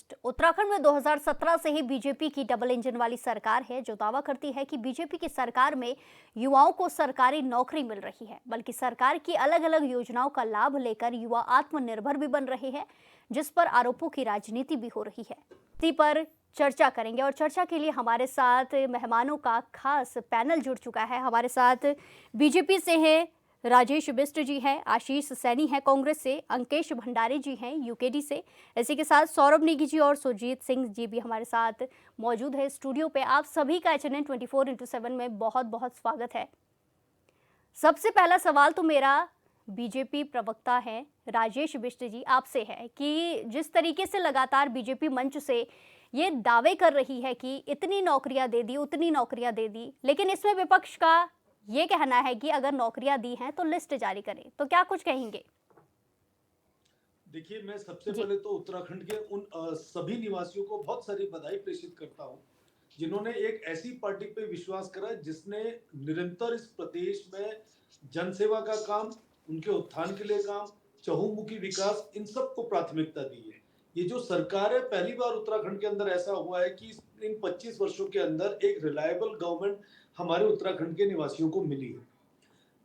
List. Uttarakhand में 2017 से ही BJP की डबल इंजन वाली सरकार है, जो दावा करती है कि बीजेपी की सरकार में युवाओं को सरकारी नौकरी मिल रही है। बल्कि सरकार की अलग अलग योजनाओं का लाभ लेकर युवा आत्मनिर्भर भी बन रहे हैं, जिस पर आरोपों की राजनीति भी हो रही है। इसी पर चर्चा करेंगे और चर्चा के लिए हमारे साथ मेहमानों का खास पैनल जुड़ चुका है। हमारे साथ बीजेपी से हैं राजेश बिष्ट जी हैं, आशीष सैनी हैं कांग्रेस से, अंकेश भंडारी जी हैं यूकेडी से, इसी के साथ सौरभ नेगी जी और सुरजीत सिंह जी भी हमारे साथ मौजूद है स्टूडियो पे। आप सभी का HNN 24x7 में बहुत बहुत स्वागत है। सबसे पहला सवाल तो मेरा बीजेपी प्रवक्ता है राजेश बिष्ट जी आपसे है कि जिस तरीके से लगातार बीजेपी मंच से ये दावे कर रही है कि इतनी नौकरियां दे दी, उतनी नौकरियां दे दी, लेकिन इसमें विपक्ष का ये कहना है कि अगर नौकरियां दी हैं तो लिस्ट जारी करें, तो क्या कुछ कहेंगे? देखिए, मैं सबसे जी। पहले तो उत्तराखंड के उन सभी निवासियों को बहुत सारी बधाई प्रेषित करता हूं, जिन्होंने एक ऐसी पार्टी पे विश्वास करा जिसने निरंतर इस प्रदेश में जनसेवा का काम, उनके उत्थान के लिए काम, चहुमुखी विकास, इन सबको प्राथमिकता दी है। ये जो सरकार है, पहली बार उत्तराखंड के अंदर ऐसा हुआ है कि इन 25 वर्षों के अंदर एक रिलायबल गवर्नमेंट हमारे उत्तराखंड के निवासियों को मिली है।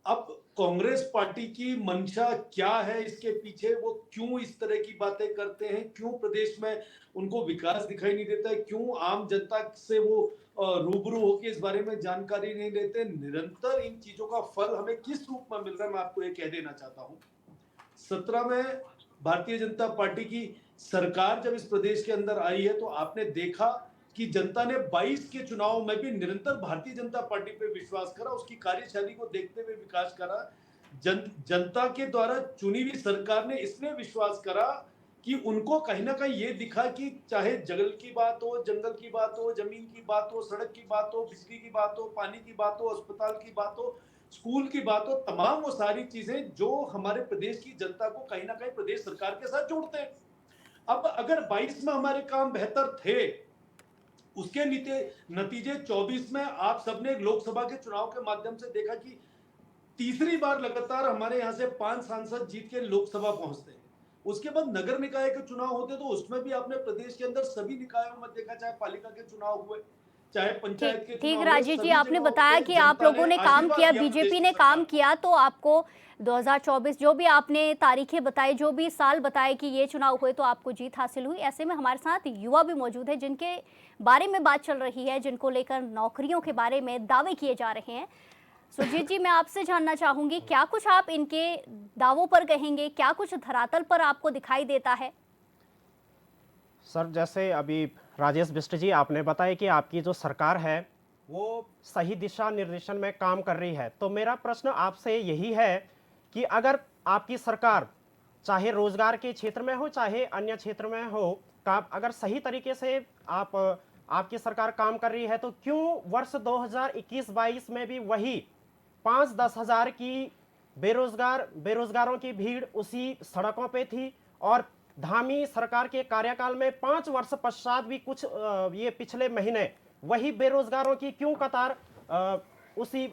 अब कांग्रेस पार्टी की मंशा क्या है इसके पीछे, वो क्यों इस तरह की बातें करते हैं, क्यों प्रदेश में उनको विकास दिखाई नहीं देता है, क्यों आम जनता से वो रूबरू होकर इस बारे में जानकारी नहीं लेते, निरंतर इन चीजों का फल हमें किस रूप में मिल रहा है, मैं आपको ये कह देना चाहता हूं। 17 में भारतीय जनता पार्टी की सरकार जब इस प्रदेश के अंदर आई है, तो आपने देखा कि जनता ने 22 के चुनाव में भी निरंतर भारतीय जनता पार्टी पे विश्वास करा, उसकी कार्यशैली को देखते हुए विकास करा। जनता के द्वारा चुनी हुई सरकार ने इसलिए विश्वास करा कि उनको कहीं ना कहीं ये दिखा कि चाहे जंगल की बात हो, जंगल की बात हो, जमीन की बात हो, सड़क की बात हो, बिजली की बात हो, पानी की बात हो, अस्पताल की बात हो, स्कूल की बात हो, तमाम वो सारी चीजें जो हमारे प्रदेश की जनता को कहीं ना कहीं प्रदेश सरकार के साथ जोड़ते हैं। अब अगर 22 में हमारे काम बेहतर थे, उसके नतीजे 24 में आप सबने लोकसभा के चुनाव के माध्यम से देखा कि तीसरी बार लगातार हमारे यहां से 5 सांसद जीत के लोकसभा पहुंचते हैं। उसके बाद नगर निकाय के चुनाव होते, तो उसमें भी आपने प्रदेश के अंदर सभी निकायों में देखा, चाहे पालिका के चुनाव हुए, चाहे ठीक पंचायत के ठीक चुनाव हुए, राजेश जी, सभी आपने जगहों बताया पे कि आप जनता लोगों ने ने काम आशीर्वाद किया, दिया प्रदेश बीजेपी की ने सरकार काम को। किया, तो आपको 2024 जो भी आपने तारीखें बताई, जो भी साल बताए कि ये चुनाव हुए तो आपको जीत हासिल हुई। ऐसे में हमारे साथ युवा भी मौजूद है जिनके बारे में बात चल रही है, जिनको लेकर नौकरियों के बारे में दावे किए जा रहे हैं। सुरजीत जी, मैं आपसे जानना चाहूंगी, क्या कुछ आप इनके दावों पर कहेंगे, क्या कुछ धरातल पर आपको दिखाई देता है? सर, जैसे अभी राजेश बिष्ट जी आपने बताया कि आपकी जो सरकार है वो सही दिशा निर्देशन में काम कर रही है, तो मेरा प्रश्न आपसे यही है कि अगर आपकी सरकार चाहे रोजगार के क्षेत्र में हो चाहे अन्य क्षेत्र में हो, काम अगर सही तरीके से आप आपकी सरकार काम कर रही है, तो क्यों वर्ष 2021-22 में भी वही 5-10 हजार की बेरोजगारों की भीड़ उसी सड़कों पे थी, और धामी सरकार के कार्यकाल में 5 वर्ष पश्चात भी कुछ ये पिछले महीने वही बेरोजगारों की क्यों कतार उसी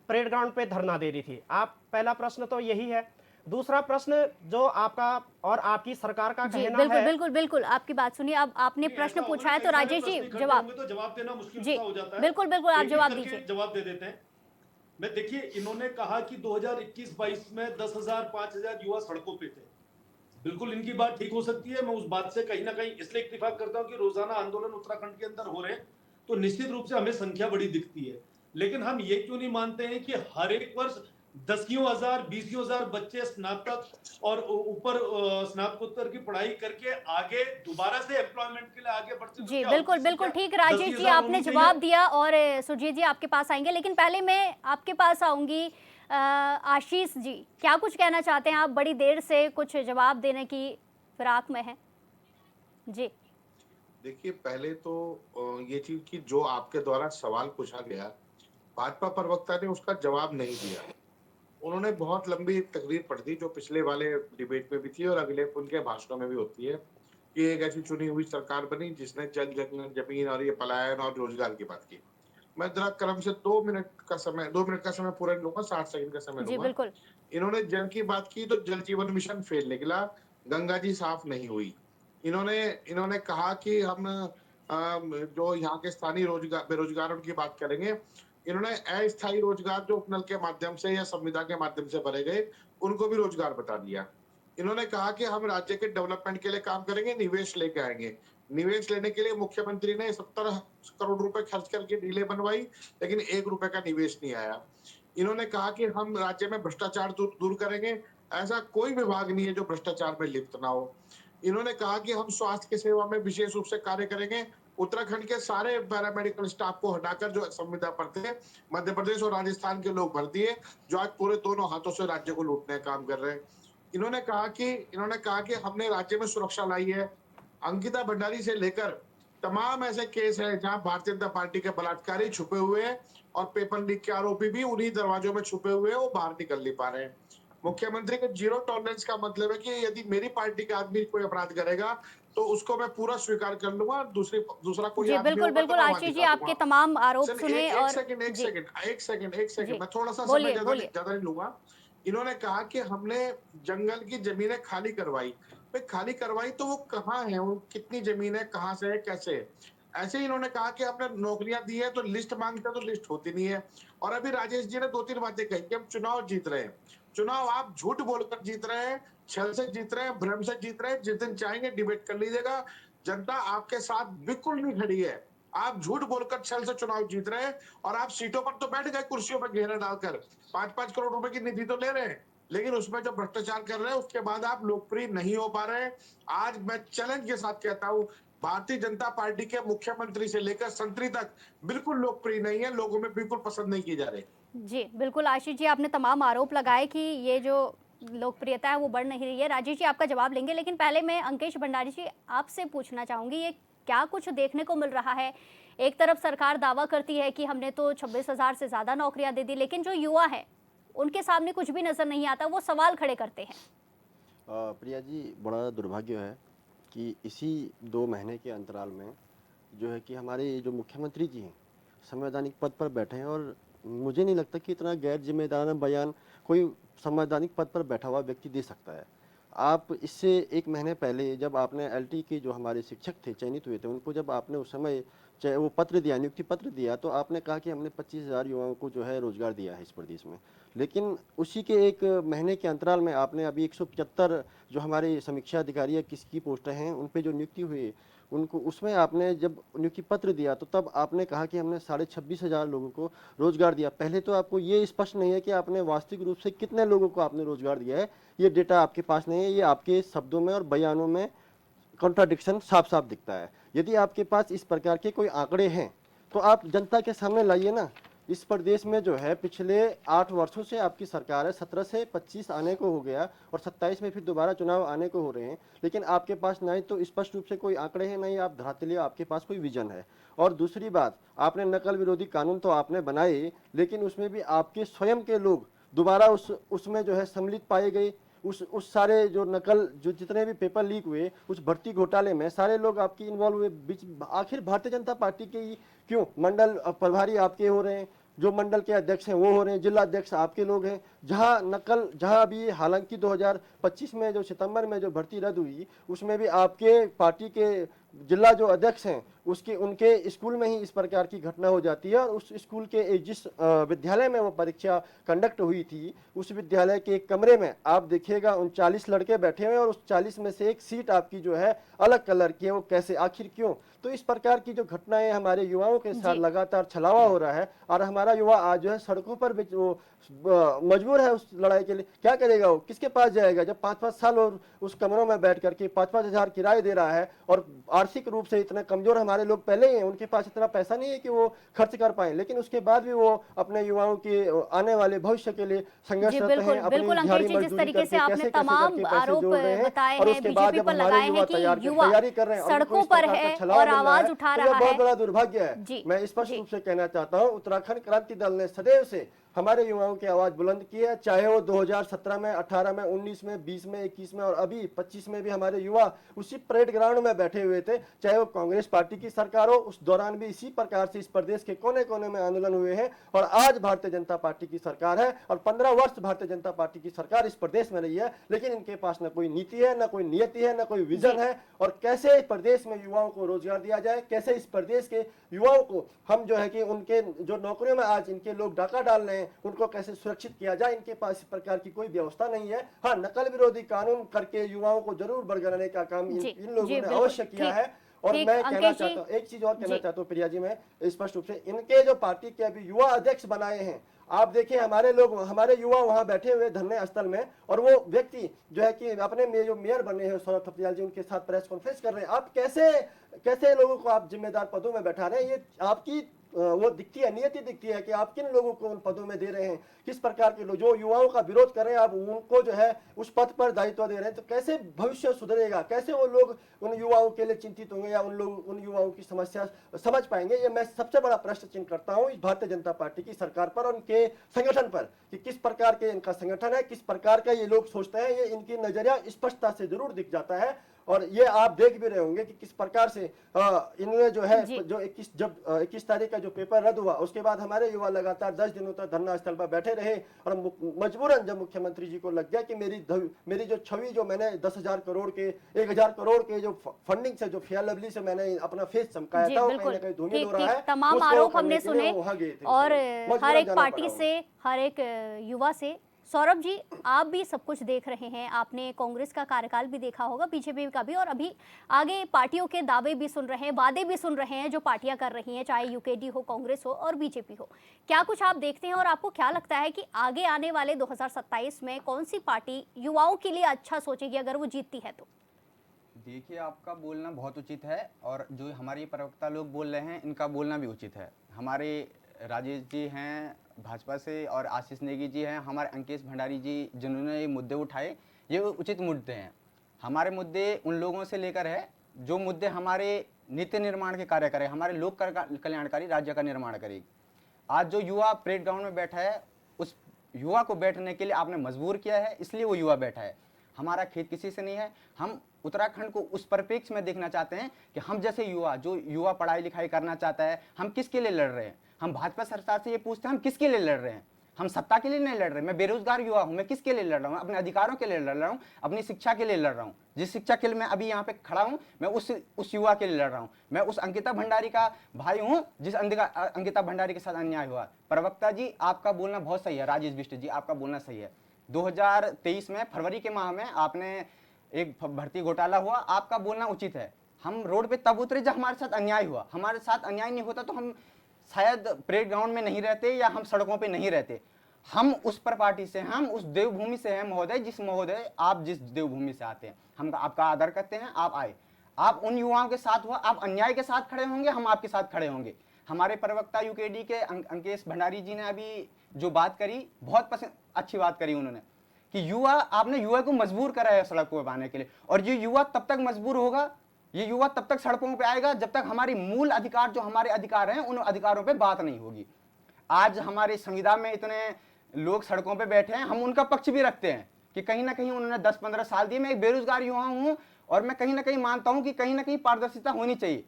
परेड ग्राउंड पे धरना दे रही थी? आप पहला प्रश्न तो यही है। दूसरा प्रश्न जो आपका और आपकी सरकार का जी कहना बिल्कुल है। बिल्कुल बिल्कुल, आपकी बात सुनिए। अब आपने नहीं, प्रश्न ऐसा होगा पूछा ना, है कई तो सारे राजेश जी प्रश्न इकट्ठे जवाब। होंगे तो जवाब देना मुश्किल जी सा हो जाता है। बिल्कुल बिल्कुल, आप एक एक जवाब करके दीजिए। जवाब दे देते हैं। मैं देखिए, इन्होंने कहा कि 2021-22 में 10,000 5,000 युवा सड़कों पे थे। बिल्कुल इनकी बात ठीक हो सकती है, मैं उस बात से कहीं ना कहीं इसलिए इत्तेफाक करता हूं कि रोजाना आंदोलन उत्तराखंड के अंदर हो रहे हैं, तो निश्चित रूप से हमें संख्या बड़ी दिखती है। लेकिन हम ये क्यों नहीं मानते हैं कि हर एक वर्ष 10,000 20,000 बच्चे स्नातक और ऊपर स्नातकोत्तर की पढ़ाई करके आगे दोबारा से एम्प्लॉयमेंट के लिए आगे बढ़ते, तो जी क्या बिल्कुल उनकी बिल्कुल, संख्या ठीक दस राजेश ही जी, हजार आपने होनी चाहिए? जवाब दिया और सुरजीत जी आपके पास आएंगे, लेकिन पहले मैं आपके पास आऊंगी। आशीष जी, क्या कुछ कहना चाहते हैं? आप बड़ी देर से कुछ जवाब देने की फिराक में हैं। जी देखिए, पहले तो ये चीज कि जो आपके द्वारा सवाल पूछा गया, भाजपा प्रवक्ता ने उसका जवाब नहीं दिया। उन्होंने बहुत लंबी तकरीर पढ़ दी जो पिछले वाले डिबेट में भी थी और अगले उनके भाषणों में भी होती है कि एक ऐसी चुनी हुई सरकार बनी जिसने जमीन और ये पलायन और रोजगार की बात की। मैं जरा क्रम से 2 मिनट का समय पूरा नहीं लूंगा, 60 सेकंड का समय जी लूंगा। बिल्कुल। इन्होंने जल की बात की तो जल जीवन मिशन फेल निकला, गंगा जी साफ नहीं हुई। इन्होंने इन्होंने कहा कि हम जो यहाँ के स्थानीय बेरोजगारों की बात करेंगे। इन्होंने अस्थायी रोजगार जो उपनल के माध्यम से या संविदा के माध्यम से भरे गए, उनको भी रोजगार बता दिया। इन्होंने कहा कि हम राज्य के डेवलपमेंट के लिए काम करेंगे, निवेश लेके आएंगे। निवेश लेने के लिए मुख्यमंत्री ने 70 करोड़ रुपए खर्च करके डीले बनवाई, लेकिन 1 रुपए का निवेश नहीं आया। इन्होंने कहा कि हम राज्य में भ्रष्टाचार दूर करेंगे। ऐसा कोई विभाग नहीं है जो भ्रष्टाचार में लिप्त ना हो। इन्होंने कहा कि हम स्वास्थ्य की सेवा में विशेष रूप से कार्य करेंगे। उत्तराखंड के सारे पैरामेडिकल स्टाफ को हटाकर जो संविदा पर थे, मध्य प्रदेश और राजस्थान के लोग भर दिए, जो आज पूरे दोनों हाथों से राज्य को लूटने का काम कर रहे हैं। इन्होंने कहा कि हमने राज्य में सुरक्षा लाई है। अंकिता भंडारी से लेकर तमाम ऐसे केस हैं जहां भारतीय जनता पार्टी के बलात्कारी छुपे हुए हैं और पेपर लीक के आरोपी भी उन्हीं दरवाजों में छुपे हुए हैं, वो बाहर निकल नहीं पा रहे हैं। मुख्यमंत्री के जीरो टॉलरेंस का मतलब है कि यदि मेरी पार्टी का आदमी कोई अपराध करेगा तो उसको मैं पूरा स्वीकार कर लूंगा, और दूसरा कोई जी आदमी बिल्कुल होगा तो बिल्कुल मैं वहां आशीष जी, दिखा आपके दूंगा। तमाम आरोप चल सुने एक और सेकंड एक जी सेकंड एक सेकंड एक जी सेकंड मैं थोड़ा सा समय बोलिए बोलिए। ज्यादा नहीं लूंगा। इन्होंने कहा कि हमने जंगल की जमीनें खाली करवाई। भाई खाली करवाई तो वो कहाँ है, वो कितनी जमीन है, कहाँ से है, कैसे है? ऐसे ही इन्होंने कहा कि हमने नौकरियां दी है, तो लिस्ट मांगते हैं तो लिस्ट होती नहीं है। और अभी राजेश जी ने 2-3 बातें कही कि हम चुनाव जीत रहे हैं। चुनाव आप झूठ बोलकर जीत रहे हैं, छल से जीत रहे हैं, भ्रम से जीत रहे हैं। जिस दिन चाहेंगे डिबेट कर लीजिएगा। जनता आपके साथ बिल्कुल नहीं खड़ी है। आप झूठ बोलकर छल से चुनाव जीत रहे हैं, और आप सीटों पर तो बैठ गए कुर्सियों पर घेरे डालकर, 5-5 करोड़ रुपए की निधि तो ले रहे हैं, लेकिन उसमें जो भ्रष्टाचार कर रहे हैं उसके बाद आप लोकप्रिय नहीं हो पा रहे हैं। आज मैं चैलेंज के साथ कहता हूं, भारतीय जनता पार्टी के मुख्यमंत्री से लेकर संतरी तक बिल्कुल लोकप्रिय नहीं है, लोगों में बिल्कुल पसंद नहीं की जा रही। जी बिल्कुल आशीष जी, आपने तमाम आरोप लगाए कि ये जो लोकप्रियता है वो बढ़ नहीं रही है। राजेश जी आपका जवाब लेंगे, लेकिन पहले मैं अंकेश भंडारी जी आपसे पूछना चाहूंगी, ये क्या कुछ देखने को मिल रहा है? एक तरफ सरकार दावा करती है कि हमने तो 26,000 से ज्यादा नौकरियां दे दी, लेकिन जो युवा है उनके सामने कुछ भी नजर नहीं आता, वो सवाल खड़े करते हैं। प्रिया जी, बड़ा दुर्भाग्य है कि इसी 2 महीने के अंतराल में जो है कि हमारे जो मुख्यमंत्री जी हैं, संवैधानिक पद पर बैठे हैं, और मुझे नहीं लगता कि इतना गैर जिम्मेदाराना बयान कोई संवैधानिक पद पर बैठा हुआ व्यक्ति दे सकता है। आप इससे 1 महीने पहले जब आपने एलटी के जो हमारे शिक्षक थे, चयनित हुए थे, उनको जब आपने उस समय चाहे वो पत्र दिया, नियुक्ति पत्र दिया, तो आपने कहा कि हमने 25,000 युवाओं को जो है रोजगार दिया है इस प्रदेश में। लेकिन उसी के 1 महीने के अंतराल में आपने अभी 175 जो हमारे समीक्षा अधिकारी या किसकी पोस्टें हैं उन पे जो नियुक्ति हुई, उनको उसमें आपने जब नियुक्ति पत्र दिया तो तब आपने कहा कि हमने 26,500 लोगों को रोजगार दिया। पहले तो आपको ये स्पष्ट नहीं है कि आपने वास्तविक रूप से कितने लोगों को आपने रोजगार दिया है। ये डेटा आपके पास नहीं है, ये आपके शब्दों में और बयानों में कॉन्ट्राडिक्शन साफ साफ दिखता है। यदि आपके पास इस प्रकार के कोई आंकड़े हैं तो आप जनता के सामने लाइए ना। इस प्रदेश में जो है पिछले 8 वर्षों से आपकी सरकार है, 17 से 25 आने को हो गया और 27 में फिर दोबारा चुनाव आने को हो रहे हैं, लेकिन आपके पास ना ही तो स्पष्ट रूप से कोई आंकड़े हैं, ना ही आप धरातलीय आपके पास कोई विजन है। और दूसरी बात, आपने नकल विरोधी कानून तो आपने बनाए, लेकिन उसमें भी आपके स्वयं के लोग दोबारा उसमें जो है सम्मिलित पाए गए। उस सारे जो नकल, जो जितने भी पेपर लीक हुए उस भर्ती घोटाले में सारे लोग आपकी इन्वॉल्व हुए। आखिर भारतीय जनता पार्टी के ही क्यों मंडल प्रभारी आपके हो रहे हैं, जो मंडल के अध्यक्ष हैं वो हो रहे हैं, जिला अध्यक्ष आपके लोग हैं। जहां अभी हालांकि 2025 में जो सितंबर में जो भर्ती रद्द हुई उसमें भी आपके पार्टी के जिला जो अध्यक्ष हैं उनके स्कूल में ही इस प्रकार की घटना हो जाती है। और उस स्कूल के जिस विद्यालय में वो परीक्षा कंडक्ट हुई थी, उस विद्यालय के एक कमरे में आप देखिएगा 39 लड़के बैठे हुए हैं और उस 40 में से एक सीट आपकी जो है अलग कलर की है। वो कैसे, आखिर क्यों? तो इस प्रकार की जो घटनाएं हमारे युवाओं के साथ लगातार छलावा हो रहा है, और हमारा युवा आज जो है सड़कों पर मजबूर है उस लड़ाई के लिए। क्या करेगा वो, किसके पास जाएगा जब 5-5 साल और उस कमरों में बैठ करके 5-5 हजार किराए दे रहा है, और आर्थिक रूप से इतने कमजोर हमारे लोग पहले ही हैं, उनके पास इतना पैसा नहीं है कि वो खर्च कर पाए, लेकिन उसके बाद भी वो अपने युवाओं के आने वाले भविष्य के लिए संघर्षरत हैं। बिल्कुल अंकेश जी, जिस तरीके से आपने तमाम आरोप बताए हैं, बीजेपी पर लगाए हैं कि युवा सड़कों पर है और आवाज उठा रहा है, बहुत बड़ा दुर्भाग्य है। मैं स्पष्ट रूप से कहना चाहता हूँ, उत्तराखंड क्रांति दल ने सदैव से हमारे युवाओं की आवाज बुलंद की है, चाहे वो 2017 में, 18 में, 19 में, 20 में, 21 में और अभी 25 में भी हमारे युवा उसी परेड ग्राउंड में बैठे हुए थे। चाहे वो कांग्रेस पार्टी की सरकार हो, उस दौरान भी इसी प्रकार से इस प्रदेश के कोने कोने में आंदोलन हुए हैं। और आज भारतीय जनता पार्टी की सरकार है और 15 वर्ष भारतीय जनता पार्टी की सरकार इस प्रदेश में रही है, लेकिन इनके पास न कोई नीति है, न कोई नियति है, न कोई विजन है। और कैसे इस प्रदेश में युवाओं को रोजगार दिया जाए, कैसे इस प्रदेश के युवाओं को हम जो है कि उनके जो नौकरियों में आज इनके लोग डाका डाल रहे हैं उनको कैसे सुरक्षित किया जाए, इनके पास इस प्रकार की कोई व्यवस्था नहीं है। हाँ, नकल विरोधी कानून करके युवाओं को जरूर बरगलाने का काम इन लोगों ने बिल्कुल, अवश्य किया ठीक, है। और ठीक, मैं कहना अंकेश जी, चाहता हूँ, एक चीज और कहना जी। चाहता हूँ प्रिया जी, मैं स्पष्ट रूप से इनके जो पार्टी के अभी युवा अध्यक्ष बनाए हैं, आप देखिए हमारे लोग, हमारे युवा वहां बैठे हुए धरने स्थल में, और वो व्यक्ति जो है कि अपने में जो मेयर बने हैं सौरभ थपलियाल जी, उनके साथ प्रेस कॉन्फ्रेंस कर रहे हैं। आप कैसे कैसे लोगों को आप जिम्मेदार पदों में बैठा रहे हैं? ये आपकी वो दिखती है, नियति दिखती है कि आप किन लोगों को उन पदों में दे रहे हैं, किस प्रकार के लोग जो युवाओं का विरोध कर रहे हैं, आप उनको जो है उस पद पर दायित्व दे रहे हैं। तो कैसे भविष्य सुधरेगा, कैसे वो लोग उन युवाओं के लिए चिंतित होंगे या उन युवाओं की समस्या समझ पाएंगे? ये मैं सबसे बड़ा प्रश्न चिन्ह करता हूँ इस भारतीय जनता पार्टी की सरकार पर और उनके संगठन पर, कि किस प्रकार के इनका संगठन है, किस प्रकार का ये लोग सोचते हैं। ये इनकी नजरिया स्पष्टता से जरूर दिख जाता है। और ये आप देख भी रहे होंगे कि किस प्रकार से इन्होंने जो है जो 21 तारीख का जो पेपर रद्द हुआ, उसके बाद हमारे युवा लगातार 10 दिनों तक धरना स्थल पर बैठे रहे। और मजबूरन जब मुख्यमंत्री जी को लग गया कि मेरी जो छवि, जो मैंने 10,000 करोड़ के 1,000 करोड़ के जो फंडिंग से, जो फेयर लवली से मैंने अपना फेस चमकाया था, वो कहीं ना कहीं धूमिल हो रहा है। तमाम उसको आरोप हमने करने के लिए सुने वो वहाँ गए थे। और मजबूरन हर एक जाना पार्टी पड़ा से, हर एक युवा से। सौरभ जी, आप भी सब कुछ देख रहे हैं, आपने कांग्रेस का कार्यकाल भी देखा होगा, बीजेपी का भी, और अभी आगे पार्टियों के दावे भी सुन रहे हैं, वादे भी सुन रहे हैं जो पार्टियां कर रही हैं, चाहे यूकेडी हो, कांग्रेस हो और बीजेपी हो। क्या कुछ आप देखते हैं और आपको क्या लगता है कि आगे आने वाले 2027 में कौन सी पार्टी युवाओं के लिए अच्छा सोचेगी अगर वो जीतती है तो? देखिए, आपका बोलना बहुत उचित है और जो हमारे प्रवक्ता लोग बोल रहे हैं इनका बोलना भी उचित है। हमारे राजेश जी हैं भाजपा से और आशीष नेगी जी हैं, हमारे अंकेश भंडारी जी जिन्होंने ये मुद्दे उठाए, ये उचित मुद्दे हैं। हमारे मुद्दे उन लोगों से लेकर है जो मुद्दे हमारे नित्य निर्माण के कार्य करें, हमारे लोक कल्याणकारी राज्य का निर्माण करेगी। आज जो युवा परेड ग्राउंड में बैठा है, उस युवा को बैठने के लिए आपने मजबूर किया है, इसलिए वो युवा बैठा है। हमारा खेत किसी से नहीं है। हम उत्तराखंड को उस परिप्रेक्ष्य में देखना चाहते हैं कि हम जैसे युवा, जो युवा पढ़ाई लिखाई करना चाहता है, हम किसके लिए लड़ रहे हैं। हम भाजपा सरकार से ये पूछते हैं हम किसके लिए लड़ रहे हैं। हम सत्ता के लिए नहीं लड़ रहे। मैं बेरोजगार युवा हूं, मैं किसके लिए लड़ रहा हूं? अपने अधिकारों के लिए लड़ रहा हूं, अपनी शिक्षा के लिए लड़ रहा हूं। जिस शिक्षा के लिए मैं अभी यहाँ पे खड़ा हूं, मैं उस युवा के लिए लड़ रहा हूं। मैं उस अंकिता भंडारी का भाई हूं जिस अंकिता भंडारी के साथ अन्याय हुआ। प्रवक्ता जी, आपका बोलना बहुत सही है। राजेश बिष्ट जी, आपका बोलना सही है। 2023 में फरवरी के माह में आपने एक भर्ती घोटाला हुआ, आपका बोलना उचित है। हम रोड पे तब उतरे जब हमारे साथ अन्याय हुआ। हमारे साथ अन्याय नहीं होता तो हम शायद परेड ग्राउंड में नहीं रहते या हम सड़कों पे नहीं रहते। हम उस पर पार्टी से, हम उस देवभूमि से हैं महोदय, आप जिस देवभूमि से आते हैं। हम आपका आदर करते हैं। आप आए, आप उन युवाओं के साथ हुआ, आप अन्याय के साथ खड़े होंगे, हम आपके साथ खड़े होंगे। हमारे प्रवक्ता यूकेडी के अंकेश भंडारी जी ने अभी जो बात करी, बहुत अच्छी बात करी उन्होंने, कि युवा, आपने युवा को मजबूर करा है सड़कों पर आने के लिए। और ये युवा तब तक मजबूर होगा, ये युवा तब तक सड़कों पे आएगा जब तक हमारी मूल अधिकार, जो हमारे अधिकार हैं, उन अधिकारों पे बात नहीं होगी। आज हमारे संविधान में इतने लोग सड़कों पे बैठे हैं, हम उनका पक्ष भी रखते हैं कि कहीं ना कहीं उन्होंने 10-15 साल दिए। मैं एक बेरोजगार युवा हूं और मैं कहीं ना कहीं मानता हूं कि कहीं ना कहीं पारदर्शिता होनी चाहिए।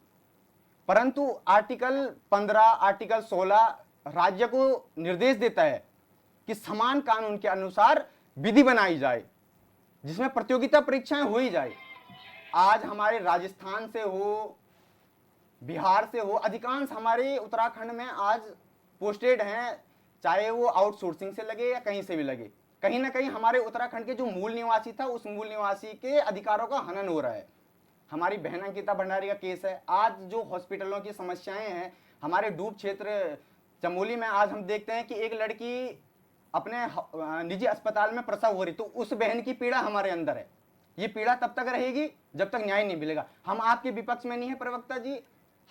परंतु आर्टिकल 15, आर्टिकल 16 राज्य को निर्देश देता है कि समान कानून के अनुसार विधि बनाई जाए, जिसमें प्रतियोगिता परीक्षाएं हो ही जाए। आज हमारे राजस्थान से हो, बिहार से हो, अधिकांश हमारे उत्तराखंड में आज पोस्टेड हैं, चाहे वो आउटसोर्सिंग से लगे या कहीं से भी लगे। कहीं ना कहीं हमारे उत्तराखंड के जो मूल निवासी था, उस मूल निवासी के अधिकारों का हनन हो रहा है। हमारी बहन अंकिता भंडारी का केस है। आज जो हॉस्पिटलों की समस्याएं हैं, हमारे डूब क्षेत्र चमोली में आज हम देखते हैं कि एक लड़की अपने निजी अस्पताल में प्रसव हो रही, तो उस बहन की पीड़ा हमारे अंदर है। ये पीड़ा तब तक रहेगी जब तक न्याय नहीं मिलेगा। हम आपके विपक्ष में नहीं है प्रवक्ता जी,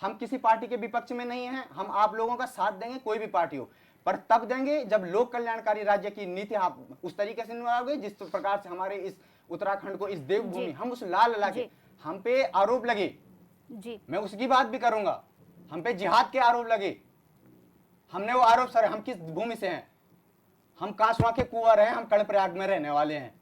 हम किसी पार्टी के विपक्ष में नहीं है। हम आप लोगों का साथ देंगे, कोई भी पार्टी हो, पर तब देंगे जब लोक कल्याणकारी राज्य की नीति आप उस तरीके से निभाओगे जिस प्रकार से हमारे इस उत्तराखंड को, इस देवभूमि, हम उस लाल लला के हम पे आरोप लगे जी, मैं उसकी बात भी करूंगा। हम पे जिहाद के आरोप लगे, हमने वो आरोप, सर हम किस भूमि से हैं, हम कासवा के कुंवर हैं, हम कर्णप्रयाग में रहने वाले हैं।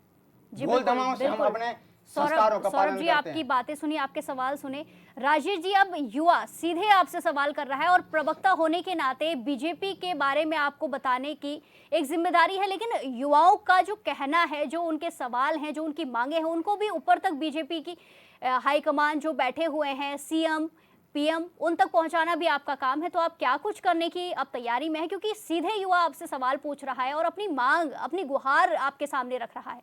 जी, बोल बिल्कुल, दमाओं से हम बिल्कुल। अपने संस्कारों का सौरभ पालन जी, करते आपकी हैं। बातें सुनी, आपके सवाल सुने। राजेश जी, अब युवा सीधे आपसे सवाल कर रहा है और प्रवक्ता होने के नाते बीजेपी के बारे में आपको बताने की एक जिम्मेदारी है, लेकिन युवाओं का जो कहना है, जो उनके सवाल हैं, जो उनकी मांगे हैं, उनको भी ऊपर तक बीजेपी की हाईकमान जो बैठे हुए हैं, सीएम पीएम, उन तक पहुंचाना भी आपका काम है। तो आप क्या कुछ करने की अब तैयारी में है, क्योंकि सीधे युवा आपसे सवाल पूछ रहा है और अपनी मांग, अपनी गुहार आपके सामने रख रहा है।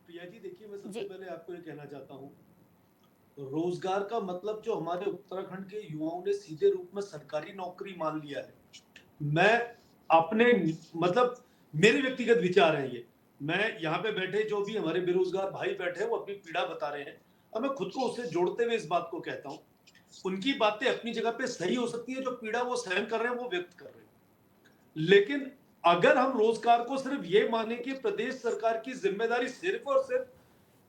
प्रिया जी, देखिए, मैं सबसे जी। पहले आपको ये कहना चाहता हूँ, रोजगार का मतलब जो हमारे उत्तराखंड के युवाओं ने सीधे रूप में सरकारी नौकरी मान लिया है, मैं अपने मतलब मेरे व्यक्तिगत विचार हैं ये, मैं यहाँ पे बैठे जो भी हमारे बेरोजगार भाई बैठे हैं वो अपनी पीड़ा बता रहे हैं और मैं खुद को उससे जोड़ते हुए इस बात को कहता हूँ, उनकी बातें अपनी जगह पे सही हो सकती है, जो पीड़ा वो सहन कर रहे हैं वो व्यक्त कर रहे हैं, लेकिन अगर हम रोजगार को सिर्फ ये माने कि प्रदेश सरकार की जिम्मेदारी सिर्फ और सिर्फ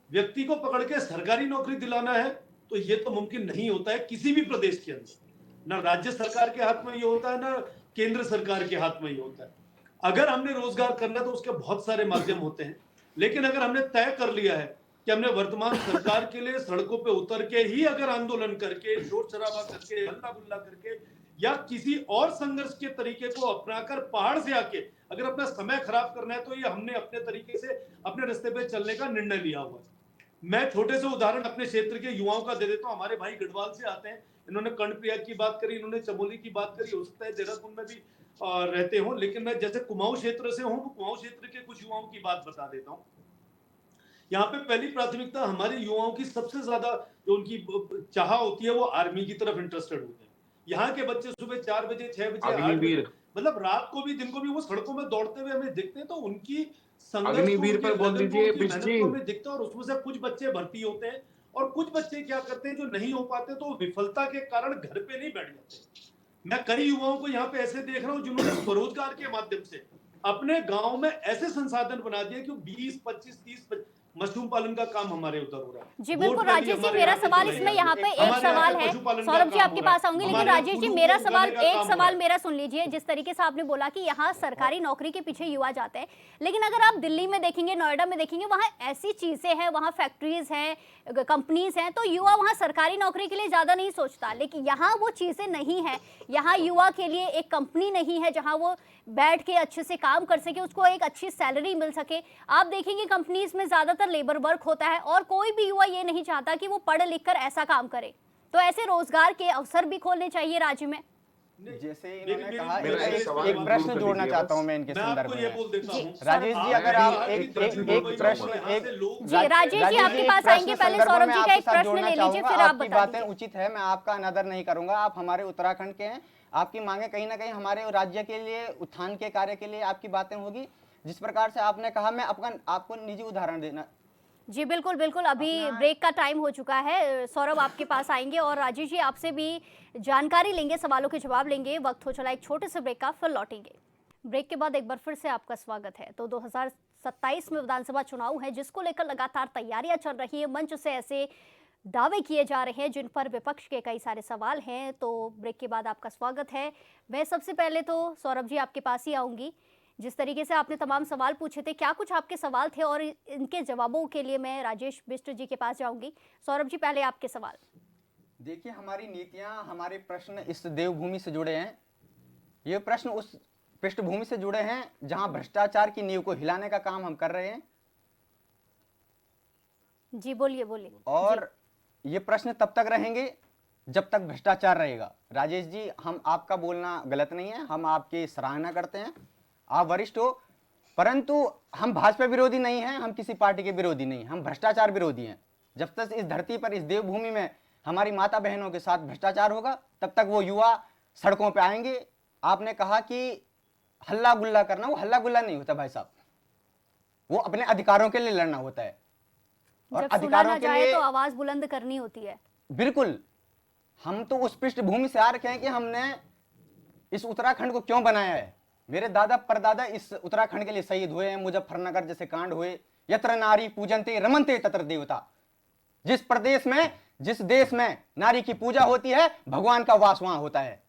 व्यक्ति को पकड़ के सरकारी नौकरी दिलाना है, तो ये तो मुमकिन नहीं होता है किसी भी प्रदेश के अंदर। ना राज्य सरकार के हाथ में ये होता है, ना केंद्र सरकार के हाथ में ये होता है। अगर हमने रोजगार करना तो उसके बहुत सारे माध्यम होते हैं, लेकिन अगर हमने तय कर लिया है कि हमने वर्तमान सरकार के लिए सड़कों पे उतर के ही अगर आंदोलन करके, शोर शराबा करके, हल्ला गुल्ला करके या किसी और संघर्ष के तरीके को अपनाकर पहाड़ से आके अगर अपना समय खराब करना है, तो ये हमने अपने तरीके से अपने रास्ते पे चलने का निर्णय लिया हुआ है। मैं छोटे से उदाहरण अपने क्षेत्र के युवाओं का दे देता हूँ। हमारे भाई गढ़वाल से आते हैं, इन्होंने कर्णप्रयाग की बात करी, इन्होंने चमोली की बात करी, हो सकता है देहरादून में भी रहते हो, लेकिन मैं जैसे कुमाऊं क्षेत्र से हूँ, कुमाऊं क्षेत्र के कुछ युवाओं की बात बता देता हूँ। यहाँ पे पहली प्राथमिकता हमारे युवाओं की सबसे ज्यादा जो उनकी चाह होती है वो आर्मी की तरफ इंटरेस्टेड होते हैं। यहाँ के बच्चे सुबह 4 बजे 6 बजे 8 बजे अग्निवीर मतलब रात को भी दिन को भी वो सड़कों में दौड़ते हुए हमें दिखते हैं, तो उनकी संघर्ष को, अग्निवीर उनकी पर बोल लगन को, दीजिए उनकी बिश मेहनत जी। को हमें दिखता है और उसमें से कुछ बच्चे भर्ती होते हैं और कुछ बच्चे क्या करते हैं जो नहीं हो पाते तो विफलता के कारण घर पे नहीं बैठ जाते। मैं कई युवाओं को यहाँ पे ऐसे देख रहा हूँ जिन्होंने स्वरोजगार के माध्यम से अपने गांव में ऐसे संसाधन बना दिए कि 20, 25, 30 मशरूम पालन का काम हमारे उधर हो रहा है। जी बोट बिल्कुल वैली राजेश जी, हमारे मेरा यहाँ पे सवाल चलाई इसमें जा यहाँ रही पे है। एक हमारे यहाँ सवाल पे है, पशुपालन का सौरभ जी काम आपके हो रहा है। पास आऊंगी, लेकिन हमारे यहाँ राजेश जी फूलों मेरा को सवाल, उगाने का एक काम हो रहा सवाल है। मेरा सुन लीजिए। जिस तरीके से आपने बोला कि यहाँ सरकारी नौकरी के पीछे युवा जाते हैं, लेकिन अगर आप दिल्ली में देखेंगे, नोएडा में देखेंगे, वहाँ ऐसी चीजें हैं, वहाँ फैक्ट्रीज हैं, कंपनीज हैं, तो युवा वहाँ सरकारी नौकरी के लिए ज्यादा नहीं सोचता। लेकिन यहाँ वो चीजें नहीं है, यहाँ युवा के लिए एक कंपनी नहीं है जहाँ वो बैठ के अच्छे से काम कर सके, उसको एक अच्छी सैलरी मिल सके। आप देखेंगे कंपनीज में ज्यादातर लेबर वर्क होता है और कोई भी युवा ये नहीं चाहता कि वो पढ़ लिख कर ऐसा काम करे। तो ऐसे रोजगार के अवसर भी खोलने चाहिए राज्य में। जैसे इन्होंने मेरी- कहा, मेरा एक एक सवाल एक जरूर प्रश्न कर जोड़ना दीजिए चाहता बस। हूँ मैं इनके मैं संदर्भ आपको ये में। बोल देता जी, हूँ, राजेश जी, सौरभ, अगर आपने आप कहा कि एक दक्षिण एक मुंबई प्रश्न, में यहाँ एक से लोग जी, राजेश जी, आपके पास आएंगे, पहले संदर्भ सौरभ में जी का आपके एक साथ प्रश्न जोड़ना ले लीजिए, चाहूंगा। फिर आप आपकी बता बातें दीजिए। उचित है, मैं आपका अनादर नहीं करूंगा। आप हमारे उत्तराखंड के हैं, आपकी मांगे कहीं ना कहीं हमारे राज्य के लिए, उत्थान के कार्य के लिए आपकी बातें होगी। जिस प्रकार से आपने कहा, मैं आपको निजी उदाहरण देना। जी बिल्कुल बिल्कुल, अभी ब्रेक का टाइम हो चुका है। सौरभ आपके पास आएंगे और राजेश जी आपसे भी जानकारी लेंगे, सवालों के जवाब लेंगे। वक्त हो चला एक छोटे से ब्रेक का, फिर लौटेंगे। ब्रेक के बाद एक बार फिर से आपका स्वागत है। तो 2027 में विधानसभा चुनाव है, जिसको लेकर लगातार तैयारियां चल रही है। मंच से ऐसे दावे किए जा रहे हैं जिन पर विपक्ष के कई सारे सवाल हैं। तो ब्रेक के बाद आपका स्वागत है। मैं सबसे पहले तो सौरभ जी आपके पास ही आऊंगी। जिस तरीके से आपने तमाम सवाल पूछे थे, क्या कुछ आपके सवाल थे, और इनके जवाबों के लिए मैं राजेश बिष्ट जी के पास जाऊंगी। सौरभ जी, पहले आपके सवाल। देखिए, हमारी नीतियां, हमारे प्रश्न इस देवभूमि से जुड़े हैं। ये प्रश्न उस पृष्ठभूमि से जुड़े हैं जहां भ्रष्टाचार की नींव को हिलाने का काम हम कर रहे हैं। जी बोलिए बोलिए। और ये प्रश्न तब तक रहेंगे जब तक भ्रष्टाचार रहेगा। राजेश जी, हम आपका बोलना गलत नहीं है, हम आपकी सराहना करते हैं, आप वरिष्ठ हो, परंतु हम भाजपा विरोधी नहीं हैं, हम किसी पार्टी के विरोधी नहीं, हम भ्रष्टाचार विरोधी हैं। जब तक इस धरती पर, इस देवभूमि में हमारी माता बहनों के साथ भ्रष्टाचार होगा, तब तक वो युवा सड़कों पे आएंगे। आपने कहा कि हल्ला गुल्ला करना, वो हल्ला गुल्ला नहीं होता भाई साहब, वो अपने अधिकारों के लिए लड़ना होता है। और जब सुना अधिकारों ना के जाए लिए तो आवाज बुलंद करनी होती है। बिल्कुल, हम तो उस पृष्ठभूमि से आ रखे हैं कि हमने इस उत्तराखंड को क्यों बनाया है। मेरे दादा परदादा इस उत्तराखंड के लिए शहीद हुए हैं। मुजफ्फरनगर जैसे कांड हुए, यत्र नारी पूजनते रमनते तत्र देवता। जिस प्रदेश में, जिस देश में नारी की पूजा होती है, भगवान का वास वहां होता है।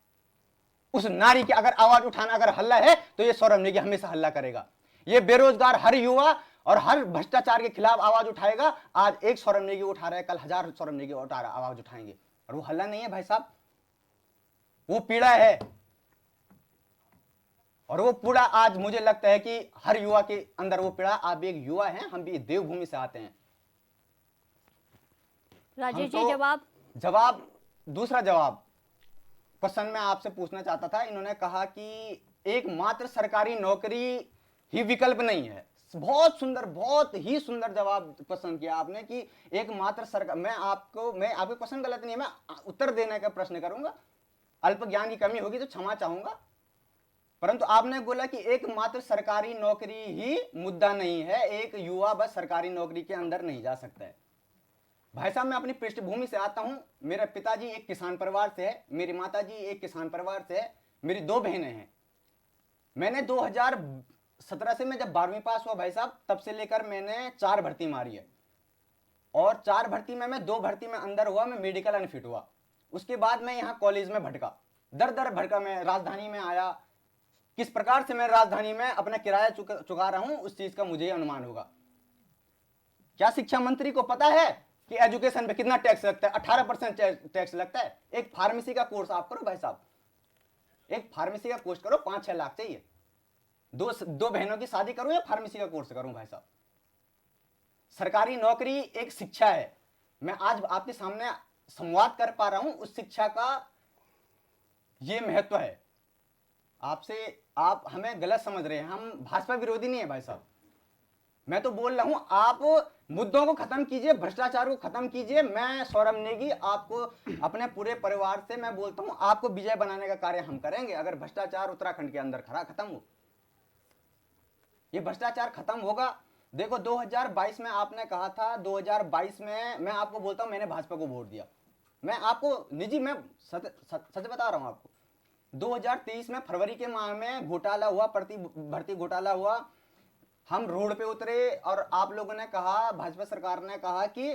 उस नारी की अगर आवाज उठाना अगर हल्ला है तो ये सौरभ नेगी हमेशा हल्ला करेगा। ये बेरोजगार हर युवा और हर भ्रष्टाचार के खिलाफ आवाज उठाएगा। आज एक सौरभ नेगी उठा रहा है, कल 1000 सौरभ नेगी आवाज उठाएंगे, और वो हल्ला नहीं है भाई साहब, वो पीड़ा है। और वो पीड़ा आज मुझे लगता है कि हर युवा के अंदर वो पीड़ा। आप एक युवा हैं, हम भी देवभूमि से आते हैं। राजेश हम जी तो जवाब दूसरा जवाब क्वेश्चन मैं आपसे पूछना चाहता था। इन्होंने कहा कि एकमात्र सरकारी नौकरी ही विकल्प नहीं है। बहुत सुंदर, बहुत ही सुंदर जवाब पसंद किया आपने कि एकमात्र सरकार। मैं आपके क्वेश्चन गलत नहीं है, मैं उत्तर देने का प्रश्न करूंगा। अल्प ज्ञान की कमी होगी तो क्षमा चाहूंगा, परंतु आपने बोला कि एकमात्र सरकारी नौकरी ही मुद्दा नहीं है, एक युवा बस सरकारी नौकरी के अंदर नहीं जा सकता है। भाई साहब, मैं अपनी पृष्ठभूमि से आता हूं। मेरे पिताजी एक किसान परिवार से है, मेरी माताजी एक किसान परिवार से है, मेरी 2 बहनें हैं। मैंने 2017 से मैं जब 12वीं पास हुआ भाई साहब, तब से लेकर मैंने 4 भर्ती मारी है, और 4 भर्ती में मैं 2 भर्ती में अंदर हुआ, मैं मेडिकल अनफिट हुआ। उसके बाद मैं यहाँ कॉलेज में भटका, दर दर भटका, मैं राजधानी में आया। किस प्रकार से मैं राजधानी में अपना किराया चुका रहा हूं, उस चीज का मुझे अनुमान होगा। क्या शिक्षा मंत्री को पता है कि एजुकेशन पे कितना टैक्स लगता है? 18% टैक्स लगता है। एक फार्मेसी का कोर्स आप करो भाई साहब, एक फार्मेसी का कोर्स करो, 5-6 लाख चाहिए। दो बहनों की शादी करूं या फार्मेसी का कोर्स करूं भाई साहब? सरकारी नौकरी एक शिक्षा है। मैं आज आपके सामने संवाद कर पा रहा हूं, उस शिक्षा का ये महत्व है। आप हमें गलत समझ रहे हैं, हम भाजपा विरोधी नहीं है भाई साहब। मैं तो बोल रहा हूं, आप मुद्दों को खत्म कीजिए, भ्रष्टाचार को खत्म कीजिए। मैं सौरभ नेगी आपको अपने पूरे परिवार से मैं बोलता हूं, आपको विजय बनाने का कार्य हम करेंगे। अगर भ्रष्टाचार उत्तराखंड के अंदर खत्म हो, ये भ्रष्टाचार खत्म होगा। देखो 2022 में आपने कहा था, 2022 में मैं आपको बोलता हूं, मैंने भाजपा को वोट दिया। मैं आपको निजी, मैं सच बता रहा हूं आपको। 2023 में फरवरी के माह में घोटाला हुआ, भर्ती घोटाला हुआ। हम रोड पे उतरे और आप लोगों ने कहा, भाजपा सरकार ने कहा कि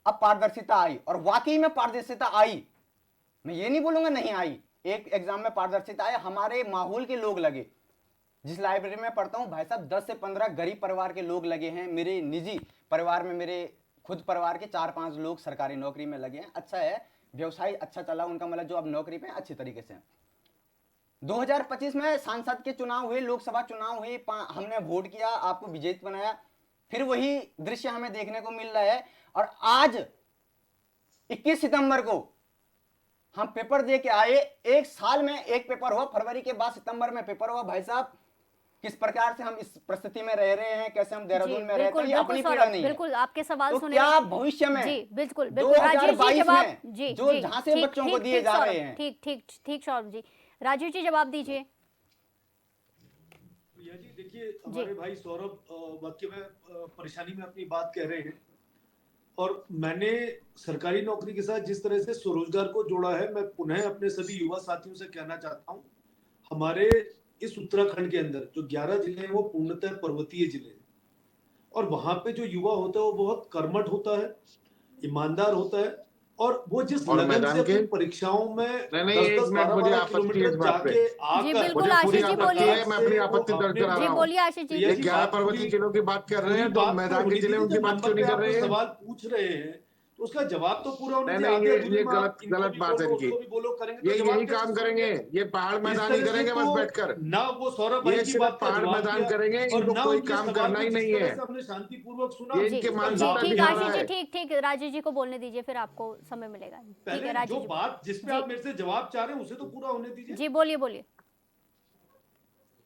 अब पारदर्शिता आई, और वाकई में पारदर्शिता आई। मैं ये नहीं बोलूंगा नहीं आई, एक एग्जाम में पारदर्शिता आई। हमारे माहौल के लोग लगे। जिस लाइब्रेरी में पढ़ता हूं भाई साहब, 10 से 15 गरीब परिवार के लोग लगे हैं। मेरे निजी परिवार में मेरे खुद परिवार के 4-5 लोग सरकारी नौकरी में लगे हैं। अच्छा है, व्यवसाय अच्छा चला उनका, मतलब जो अब नौकरी पे अच्छी तरीके से। 2025 में सांसद के चुनाव हुए, लोकसभा चुनाव हुए, हमने वोट किया, आपको विजेता बनाया। फिर वही दृश्य हमें देखने को मिल रहा है। और आज 21 सितंबर को हम पेपर दे के आए। एक साल में एक पेपर हुआ, फरवरी के बाद सितंबर में पेपर हुआ। भाई साहब, किस प्रकार से हम इस परिस्थिति में रह रहे हैं, कैसे हम देहरादून में रहते हैं, ये अपनी पीड़ा नहीं है। बिल्कुल आपके सवाल तो सुने। क्या भविष्य में जी बिल्कुल बिल्कुल राजेश जी 2022 जवाब, में जी जो जी झांसे ठीक बच्चों को ठीक दिए ठीक जा सौरभ, रहे हैं, ठीक ठीक ठीक सौरभ जी, राजेश जी जवाब दीजिए। प्रिया जी देखिए, हमारे भाई सौरभ वाकई में परेशानी में अपनी बात कह रहे हैं, और मैंने सरकारी नौकरी के साथ जिस तरह से स्वरोजगार को जोड़ा है, मैं पुनः अपने सभी युवा साथियों से कहना चाहता हूं, हमारे इस उत्तराखंड के अंदर जो 11 जिले हैं वो पूर्णतः पर्वतीय जिले हैं, और वहां पे जो युवा होता है वो बहुत कर्मठ होता है, ईमानदार होता है, और वो जिस और लगन मैदान से अपनी के परीक्षाओं में नहीं, 10-10, एक मिनट, मुझे 12-12 आपत्ति है इस किलोमीटर बात पे। जाके जी आकर बिल्कुल, मुझे पूरी आशीष जी आपत्ति बोलिए। है, मैं अपनी आपत्ति दर्ज करा जी रहा हूँ। बोलिए आशीष जी। प्रिया ये जी, 11 बात पर्वतीय पूरी जिलों की बात कर रहे पूरी हैं, तो बात तो मैदान के होनी जिले थी। उनकी जब बात नंबर क्यों पे नहीं कर आप रहे जो हैं? सवाल पूछ रहे हैं तो उसका जवाब तो पूरा होना नहीं चाहिए। नहीं, आधे अधूरे ये में आप इनको गलत भी बात बोलो, है इनकी। उसको भी बोलो, करेंगे तो ये जवाब यही कैसे काम सुनेंगे? करेंगे, ये पहाड़ इस मैदान ही तरह से करेंगे बस तो बैठकर। ना वो सौरभ भाई ये की सिर्फ बात का पहाड़ जवाब मैदान दिया, करेंगे, और इनको ना कोई उनके काम सवाल करना को ही जिस नहीं तरह है। से हमने शांतिपूर्वक सुना, ये जी इनके जी मानसिकता ठीक दिखा रहा आशीष जी, है। ठीक ठीक राजेश जी को बोलने दीजिए, फिर आपको समय मिलेगा। ठीक है पहले राजेश जो जी बात जिस पे जी आप मेरे से जवाब चाह रहे हैं उसे तो पूरा होने दीजिए। जी बोलिए बोलिए।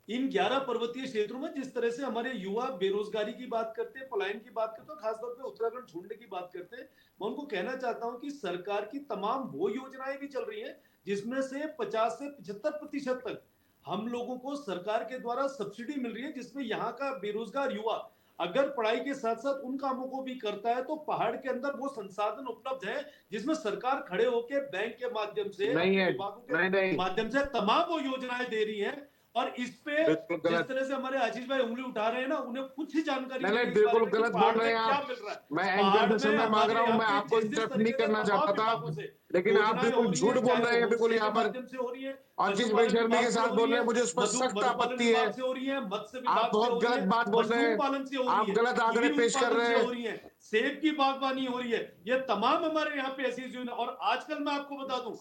इन 11 पर्वतीय क्षेत्रों में जिस तरह से हमारे युवा बेरोजगारी की बात करते हैं, पलायन की बात करते हैं, खासतौर पे उत्तराखंड छोड़ने की बात करते हैं, मैं उनको कहना चाहता हूं कि सरकार की तमाम वो योजनाएं भी चल रही हैं जिसमें से 50 से 75% तक हम लोगों को सरकार के द्वारा सब्सिडी मिल रही है, जिसमें यहाँ का बेरोजगार युवा अगर पढ़ाई के साथ साथ उन कामों को भी करता है तो पहाड़ के अंदर वो संसाधन उपलब्ध है जिसमें सरकार खड़े होकर बैंक के माध्यम से, नहीं अपने है, विभागों नहीं के नहीं, माध्यम से तमाम वो योजनाएं दे रही है। और इस पे बिल्कुल जिस गलत। तरह से हमारे आशीष भाई उंगली उठा रहे हैं ना, उन्हें कुछ ही जानकारी नहीं नहीं नहीं, है इस बारे बिल्कुल में कि गलत पहाड़ बोल रहे में हैं क्या आप। मिल रहा है। मैं पहाड़ एंकर से में समय मांग हमारे रहा हूँ, यहाँ मैं पे आपको जिस जिस इंटरप्ट नहीं तरीके से करना तमाम चाहता था, विभागों से लेकिन आप योजनाएं हो बिल्कुल रही झूठ है, बोल चाहे रहे वो हैं बिल्कुल होमस्टे के यहाँ पर। माध्यम से हो रही है, आशीष भाई पशुपालन शर्मा विभाग के से साथ हो बोल रही रहे है, हैं, मुझे उस पर सख्त मधुपालन आपत्ति है। विभाग से हो रही है, मत्स्य आप विभाग से बहुत हो रही गलत है, बात बोल रहे मशरूम हैं, पालन से हो रही आप है, गलत आंकड़े कीवी पेश कर उत्पादन रहे से हैं। हो रही है, सेब की बागवानी हो रही है। ये तमाम हमारे यहाँ पे ऐसी योजना। और आजकल मैं आपको बता दूं,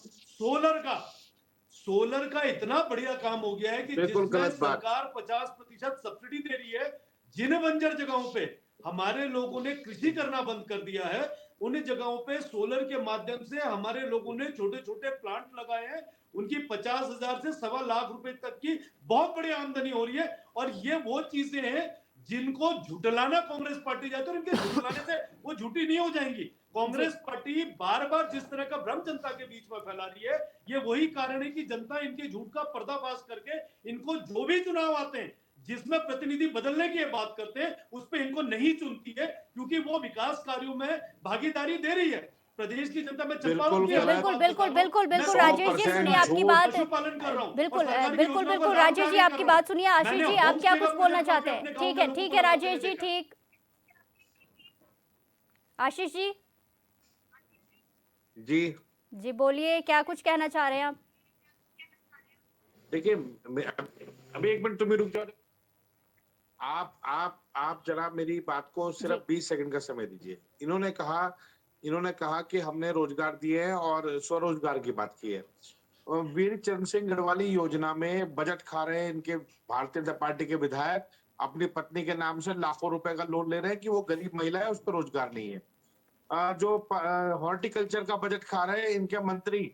सोलर का इतना बढ़िया काम हो गया है कि बिल्कुल जिसमें गलत बात। सरकार 50% सब्सिडी दे रही है। जिन बंजर जगहों पे हमारे लोगों ने कृषि करना बंद कर दिया है, उन जगहों पे सोलर के माध्यम से हमारे लोगों ने छोटे छोटे प्लांट लगाए हैं। उनकी 50,000 से 1.25 लाख रुपए तक की बहुत बड़ी आमदनी हो रही है। और ये वो चीजें हैं जिनको झुटलाना कांग्रेस पार्टी जाती है, और इनके झुटलाने से वो झूठी नहीं हो जाएंगी। कांग्रेस पार्टी बार बार जिस तरह का भ्रम जनता के बीच में फैला रही है, ये वही कारण है कि जनता इनके झूठ का पर्दाफाश करके इनको जो भी चुनाव आते हैं जिसमें प्रतिनिधि बदलने की बात करते हैं, उस पर इनको नहीं चुनती है, क्योंकि वो विकास कार्यों में भागीदारी दे रही है। प्रदेश की जनता में बिल्कुल जी बिल्कुल बिल्कुल बिल्कुल बिल्कुल राजेश जी सुनिए आपकी बात। पशुपालन कर रहा हूँ, बिल्कुल बिल्कुल बिल्कुल राजेश जी आपकी बात सुनिए। आशीष जी आप क्या कुछ बोलना चाहते हैं? ठीक है राजेश जी, ठीक। आशीष जी जी जी बोलिए, क्या कुछ कहना चाह रहे हैं आप? देखिए, अभी एक मिनट तुम्हें रुक जाओ। आप जरा मेरी बात को सिर्फ 20 सेकंड का समय दीजिए। इन्होंने कहा कि हमने रोजगार दिए हैं और स्वरोजगार की बात की है। वीर चंद्र सिंह गढ़वाली योजना में बजट खा रहे हैं इनके भारतीय जनता पार्टी के विधायक, अपनी पत्नी के नाम से लाखों रुपए का लोन ले रहे हैं कि वो गरीब महिला है, उसको रोजगार नहीं है। जो हॉर्टिकल्चर का बजट खा रहे हैं इनके मंत्री,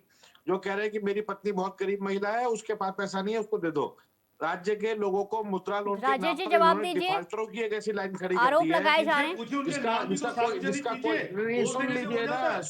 जो कह रहे हैं कि मेरी पत्नी बहुत गरीब महिला है, उसके पास पैसा नहीं है, उसको दे दो। राज्य के लोगों को मुद्रा लोन के राजेश नाम जी पर जवाब इन्होंने दीजिए। डिफाल्टरों की एक ऐसी लाइन खड़ी कर दी आरोप है लगाए जा रहे हैं। पूछिए, उनके जिसका नाम भी तो जिसका कोई सार्वजनिक जिसका कीजिए। कोई नहीं, बोल सुन देने से हो लीजिए जाता ना, है।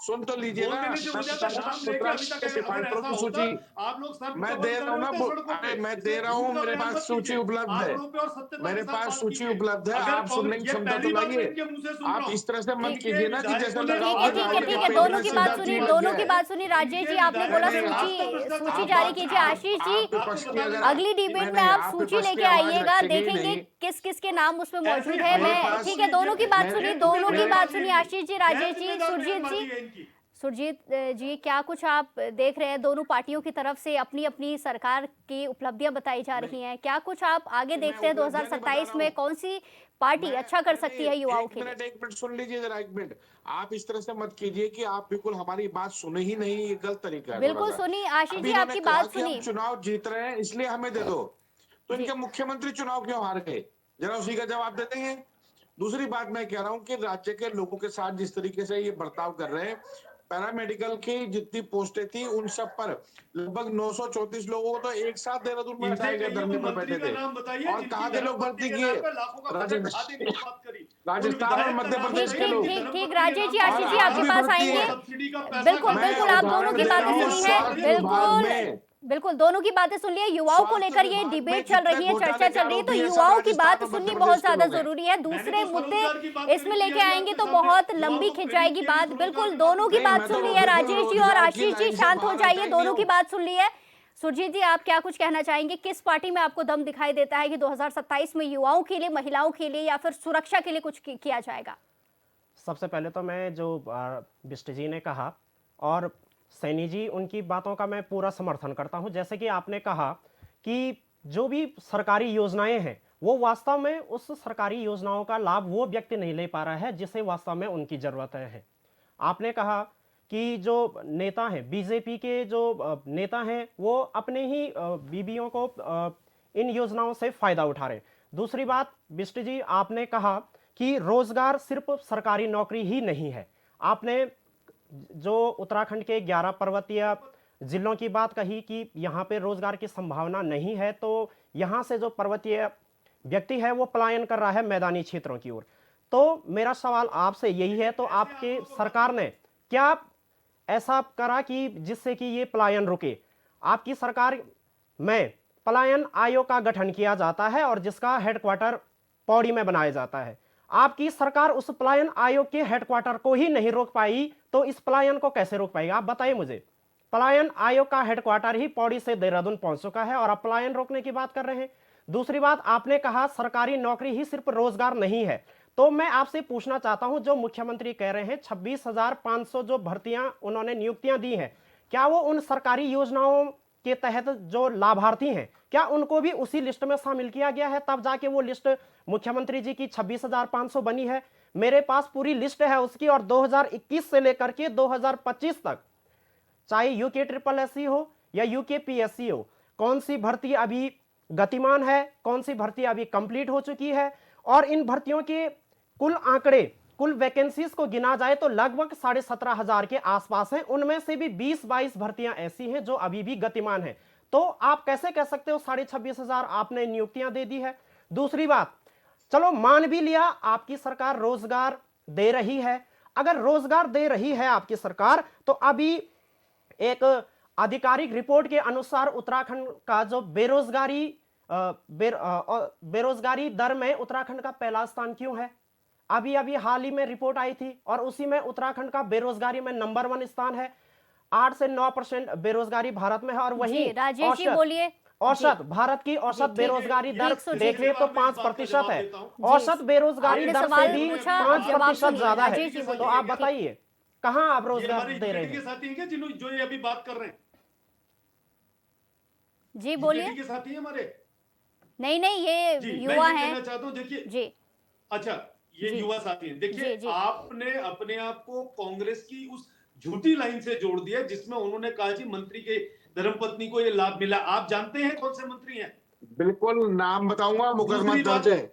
सुन तो लीजिए बोल ना। देने से हो मैं जाता है। बता रहा नाम हूँ लेके मुद्रा अभी तक के अगर डिफाल्टरों ऐसा की होता, सूची आप लोग सर मैं बंद दे कर रहा हूँ रहे ना। होते सड़कों पे। मैं दे इसलिए रहा हूँ, झूठ का मेरे बयान पास मत सूची कीजिए। उपलब्ध है। आंकड़ों पे और सत्यता मेरे के साथ पास बात सूची कीजिए। उपलब्ध है। अगर आप सुनने की ये क्षमता तो पहली बार मैं लाइए। इनके मुंह से सुन रहा आप हूँ। इस तरह से मत इनके कीजिए ना कि जैसे विधायकों ने लगाओ ठीक है कि ठीक है राजनीति ठीक है, पे दोनों इन्होंने की सीधा बात सुनी, तीर लग दोनों गया की है। बात सुनी। राजेश जी आपने बोला सूची जारी कीजिए। आशीष जी विपक्ष की अगर अगली डिबेट में आप सूची विपक्ष की लेके आवाज आइएगा, रखेंगे ही देखेंगे नहीं। किस किस के नाम उसमें ऐसे मौजूद ही है। हमारे मैं पास ठीक है, दोनों की बात सुनी, दोनों की बात सुनी। आशीष जी, राजेश जी, सुरजीत जी। सुरजीत जी क्या कुछ आप देख रहे हैं? दोनों पार्टियों की तरफ से अपनी अपनी सरकार की उपलब्धियां बताई जा रही हैं, क्या कुछ आप आगे देखते हैं 2027 में कौन सी पार्टी अच्छा कर सकती है युवाओं के लिए? एक मिनट सुन लीजिए जरा, एक मिनट। आप इस तरह से मत कीजिए कि आप बिल्कुल हमारी बात सुने ही नहीं, ये गलत तरीका है थोड़ा बिल्कुल सा। सुनी आशीष अभी जी, इन्होंने आपकी कहा बात कि हम सुनी चुनाव जीत रहे हैं इसलिए हमें दे दो, तो जी। इनके मुख्यमंत्री चुनाव क्यों हार गए, जरा उसी का जवाब देते हैं। दूसरी बात मैं कह रहा हूं कि राज्य के लोगों के साथ जिस तरीके से ये बर्ताव कर रहे हैं, पैरामेडिकल की जितनी पोस्टें थी उन सब पर लगभग 934 लोगों को तो एक साथ देहरादून में इनसे हटाए गए, कहिए वो धरने पर मंत्री बैठे का थे। नाम बताइए और जिनकी कहाँ के लोग धर्मपत्नी भर्ती के किए, नाम पे लाखों का बजट खा देने की बात करी। राजस्थान और मध्य ठीक प्रदेश के ठीक लोग। ठीक ठीक राजेश जी, आशीष जी और आपके आज भी पास भर्ती आएंगे। है। सब्सिडी का पैसा बिल्कुल मैं बिल्कुल, आप दोनों उदाहरण की दे बातें रहा हूं, सुनी है। स्वास्थ्य विभाग में बिल्कुल दोनों की बातें सुन लिए। युवाओं को स्वास्थ्य लेकर ये विभाग में डिबेट चल जितने रही है, चर्चा घोटाले चल रही है, तो आरोपी हैं, सब युवाओं की राजस्थान बात और मध्य सुननी प्रदेश बहुत के ज्यादा लोग हैं। जरूरी है। मैंने दूसरे तो मुद्दे स्वरोजगार की बात इसमें करी लेके थी आएंगे आपके तो सामने। बहुत युवाओं लंबी को खिंच प्रेरित जाएगी किया बात। कि बिल्कुल स्वरोजगार दोनों की नहीं, बात मैं सुन तो ली है बिल्कुल राजेश जी, और रोजगार की आशीष जी लाइन से शांत हो बाहर जाइए। हटाएंगे दोनों की हम। बात सुन ली है। सुरजीत जी आप क्या कुछ कहना चाहेंगे? किस पार्टी में आपको दम दिखाई देता है कि 2027 में युवाओं के लिए, महिलाओं के लिए या फिर सुरक्षा के लिए कुछ किया जाएगा? सबसे पहले तो मैं जो बिष्ट जी ने कहा और सैनी जी, उनकी बातों का मैं पूरा समर्थन करता हूं। जैसे कि आपने कहा कि जो भी सरकारी योजनाएं हैं वो वास्तव में उस सरकारी योजनाओं का लाभ वो व्यक्ति नहीं ले पा रहा है जिसे वास्तव में उनकी ज़रूरत है। आपने कहा कि जो नेता हैं, बीजेपी के जो नेता हैं, वो अपने ही बीवियों को इन योजनाओं से फ़ायदा उठा रहे हैं। दूसरी बात बिष्ट जी, आपने कहा कि रोजगार सिर्फ सरकारी नौकरी ही नहीं है। आपने जो उत्तराखंड के 11 पर्वतीय जिलों की बात कही कि यहाँ पे रोजगार की संभावना नहीं है, तो यहाँ से जो पर्वतीय व्यक्ति है वो पलायन कर रहा है मैदानी क्षेत्रों की ओर। तो मेरा सवाल आपसे यही है, तो आपके सरकार ने क्या ऐसा करा कि जिससे कि ये पलायन रुके? आपकी सरकार में पलायन आयोग का गठन किया जाता है और जिसका हेडक्वार्टर पौड़ी में बनाया जाता है। आपकी सरकार उस पलायन आयोग के हेडक्वार्टर को ही नहीं रोक पाई, तो इस पलायन को कैसे रोक पाएगी? आप बताइए मुझे। पलायन आयोग का हेडक्वार्टर ही पौड़ी से देहरादून पहुंच चुका है और अब पलायन रोकने की बात कर रहे हैं। दूसरी बात, आपने कहा सरकारी नौकरी ही सिर्फ रोजगार नहीं है, तो मैं आपसे पूछना चाहता हूं, जो मुख्यमंत्री कह रहे हैं 26,500 जो भर्तियां उन्होंने नियुक्तियां दी हैं, क्या वो उन सरकारी योजनाओं के तहत जो लाभार्थी हैं, क्या उनको भी उसी लिस्ट में शामिल किया गया है? तब जाके वो लिस्ट मुख्यमंत्री जी की 26,500 बनी है। मेरे पास पूरी लिस्ट है उसकी, और 2021 से लेकर के 2025 तक, चाहे यूके ट्रिपल एससी हो या यूके पीएससी हो, कौन सी भर्ती अभी गतिमान है, कौन सी भर्ती अभी कंप्लीट हो चुकी है, और इन भर्तियों के कुल आंकड़े, कुल वैकेंसीज को गिना जाए तो लगभग 17,500 के आसपास हैं। उनमें से भी 20-22 भर्तियां ऐसी हैं जो अभी भी गतिमान हैं। तो आप कैसे कह सकते हो 26,500 आपने नियुक्तियां दे दी है? दूसरी बात, चलो मान भी लिया आपकी सरकार रोजगार दे रही है, अगर रोजगार दे रही है आपकी सरकार, तो अभी एक आधिकारिक रिपोर्ट के अनुसार उत्तराखंड का जो बेरोजगारी दर में उत्तराखंड का पहला स्थान क्यों है? अभी अभी हाल ही में रिपोर्ट आई थी और उसी में उत्तराखंड का बेरोजगारी में नंबर 1 स्थान है। 8 से 9% बेरोजगारी भारत में है, और वही राजेश जी बोलिए। औसत भारत की औसत बेरोजगारी दर देख ले तो 5% है। औसत बेरोजगारी आपने दर से सवाल भी पूछा, 5% जवाब ज्यादा है। राजेश जी तो बोलिए। आप बताइए कहां आप ये रोजगार हमारे दे रहे यूकेटी के हैं? साथी हैं क्या जो ये अभी बात कर रहे हैं? जी बोलिए। यूकेटी के साथी हैं हमारे? नहीं नहीं, ये जी, युवा मैं ये हैं। कहना चाहता हूं, देखिए। जी अच्छा, ये जी युवा साथी हैं। देखिए, जी जी आपने अपने आप को कांग्रेस की उस झूठी लाइन से जोड़ दिया जिसमें उन्होंने कहा जी मंत्री के धर्मपत्नी को ये लाभ मिला। आप जानते हैं कौन से मंत्री हैं? बिल्कुल नाम बताऊंगा, मुकदमा दूसरी बात, दर्ज है,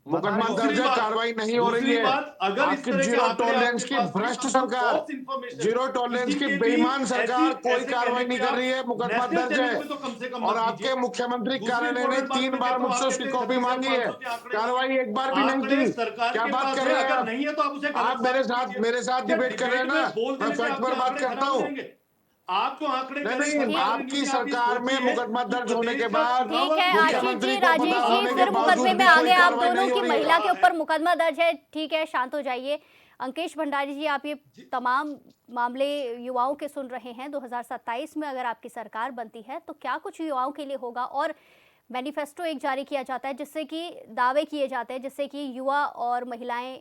मुकदमा बताइए। दर्ज है, कार्रवाई नहीं हो रही दूसरी है। बात, अगर इस आपकी तरह के जीरो आंकड़े टॉलरेंस आपके की पास थी, भ्रष्ट तब सरकार, false information, जीरो टॉलरेंस किसी की के भी बेईमान सरकार, कोई ऐसे कार्रवाई कहने नहीं पे कर आप रही है, मुकदमा नेशनल दर्ज चैनल है। पे तो कम से कम और मत आपके कीजिए। मुख्यमंत्री दूसरी कार्यालय ने इंपॉर्टेंट बात 3 मैं बार कहता हूं, मुझसे आप उसकी कहते हैं कॉपी मांगी है, 26,500 के आंकड़े कार्रवाई एक बार भी नहीं आंकड़े की। सरकार क्या के बात पास कर है, रहे हैं अगर आप? नहीं है तो आप उसे गलत आप मेरे साबित साथ कीजिए। डिबेट कर रहे हैं ना, बोल मैं देने से फैक्ट पर आपके बात आंकड़े करता खराब हो हूँ। जाएंगे। आप जो आंकड़े नहीं कह रहे हैं, नहीं, सरकार ने आपकी नीति आपकी सरकार में सोची है, मुकदमा वो दर्ज होने प्रदेश के का बाद, चुनाव ठीक है आशीष मुख्यमंत्री जी, को राजेश पता जी होने के फिर मुकदमे बावजूद में भी आ कोई गए। आप कार्रवाई दोनों नहीं हो की रही है। महिला के ऊपर मुकदमा दर्ज है। ठीक है, शांत हो जाइए। अंकेश भंडारी जी, आप ये तमाम मामले युवाओं के सुन रहे हैं। 2027 में अगर आपकी सरकार बनती है तो क्या कुछ युवाओं के लिए होगा? और मैनिफेस्टो एक जारी किया जाता है जिससे कि दावे किए जाते हैं, जिससे कि युवा और महिलाएं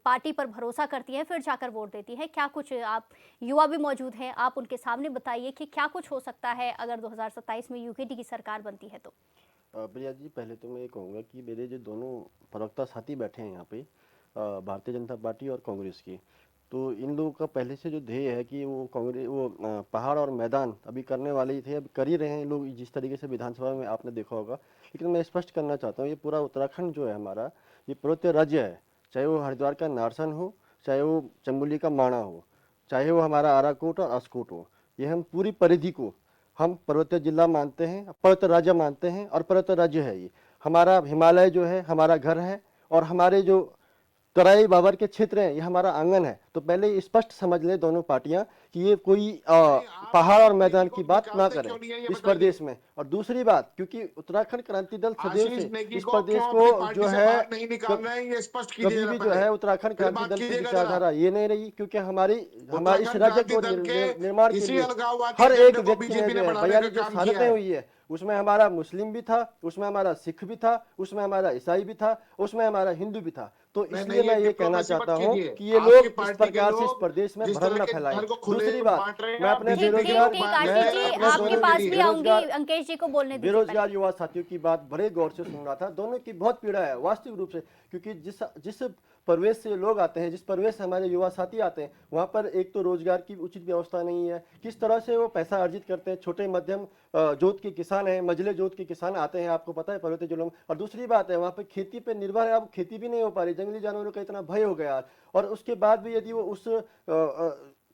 पार्टी पर भरोसा करती हैं, फिर जाकर वोट देती हैं। क्या कुछ, आप युवा भी मौजूद हैं, आप उनके सामने बताइए कि क्या कुछ हो सकता है अगर 2027 में यूकेटी की सरकार बनती है तो? प्रिया जी, पहले तो मैं ये कहूँगा कि मेरे जो दोनों प्रवक्ता साथी बैठे हैं यहाँ पे, भारतीय जनता पार्टी और कांग्रेस की, तो इन लोगों का पहले से जो ध्येय है कि वो कांग्रेस पहाड़ और मैदान अभी करने वाले ही थे, अब कर ही रहे हैं लोग जिस तरीके से विधानसभा में आपने देखा होगा। लेकिन मैं स्पष्ट करना चाहता हूँ, ये पूरा उत्तराखंड जो है हमारा, ये पर्वतीय राज्य है, चाहे वो हरिद्वार का नारसन हो, चाहे वो चमोली का माणा हो, चाहे वो हमारा आराकोट और अस्कोट हो, ये हम पूरी परिधि को हम पर्वतीय जिला मानते हैं, पर्वतीय राज्य मानते हैं, और पर्वतीय राज्य है ये हमारा। हिमालय जो है हमारा घर है, और हमारे जो तराई बाबर के क्षेत्र हैं ये हमारा आंगन है। तो पहले ये स्पष्ट समझ ले दोनों पार्टियां कि ये कोई पहाड़ और मैदान की बात ना करें इस प्रदेश में। और दूसरी बात, क्योंकि उत्तराखंड क्रांति दल सदैव से इस प्रदेश को जो है नहीं निकाल रहे हैं, ये स्पष्ट कभी कीजिएगा भी जो पहले। है उत्तराखंड फिर क्रांति बात दल की कीजिएगा विचारधारा ये नहीं रही, क्योंकि हमारी इस उत्तराखंड राज्य क्रांति को दल के निर्माण के इसी लिए अलगाववादी हर एक एजेंडे को व्यक्ति ने बीजेपी जो ने है बढ़ाने 42 का जो काम किया शहादतें है। हुई है, उसमें हमारा मुस्लिम भी था, उसमें हमारा सिख भी था, उसमें हमारा ईसाई भी था, उसमें हमारा हिंदू भी था। तो इसलिए मैं ये कहना चाहता हूँ कि ये लोग इस प्रकार से इस प्रदेश में भ्रम न फैलाएं। दूसरी बात, मैं अपने ठीक ठीक बेरोजगार ठीक आशीष जी, आपके पास भी आऊंगी। अंकेश जी को बोलने दीजिए पहले। बेरोजगार युवा साथियों की बात बड़े गौर से सुन रहा था। दोनों की बहुत पीड़ा है वास्तविक रूप से, क्योंकि जिस परिवेश से लोग आते हैं, जिस परिवेश से हमारे युवा साथी आते हैं, वहाँ पर एक तो रोजगार की उचित व्यवस्था नहीं है। किस तरह से वो पैसा अर्जित करते हैं, छोटे मध्यम जोत के किसान हैं, मझले जोत के किसान आते हैं, आपको पता है पर्वतीय जिलों में। और दूसरी बात है, वहाँ पर खेती पे निर्भर है, अब खेती भी नहीं हो पा रही, जंगली जानवरों का इतना भय हो गया। और उसके बाद भी यदि वो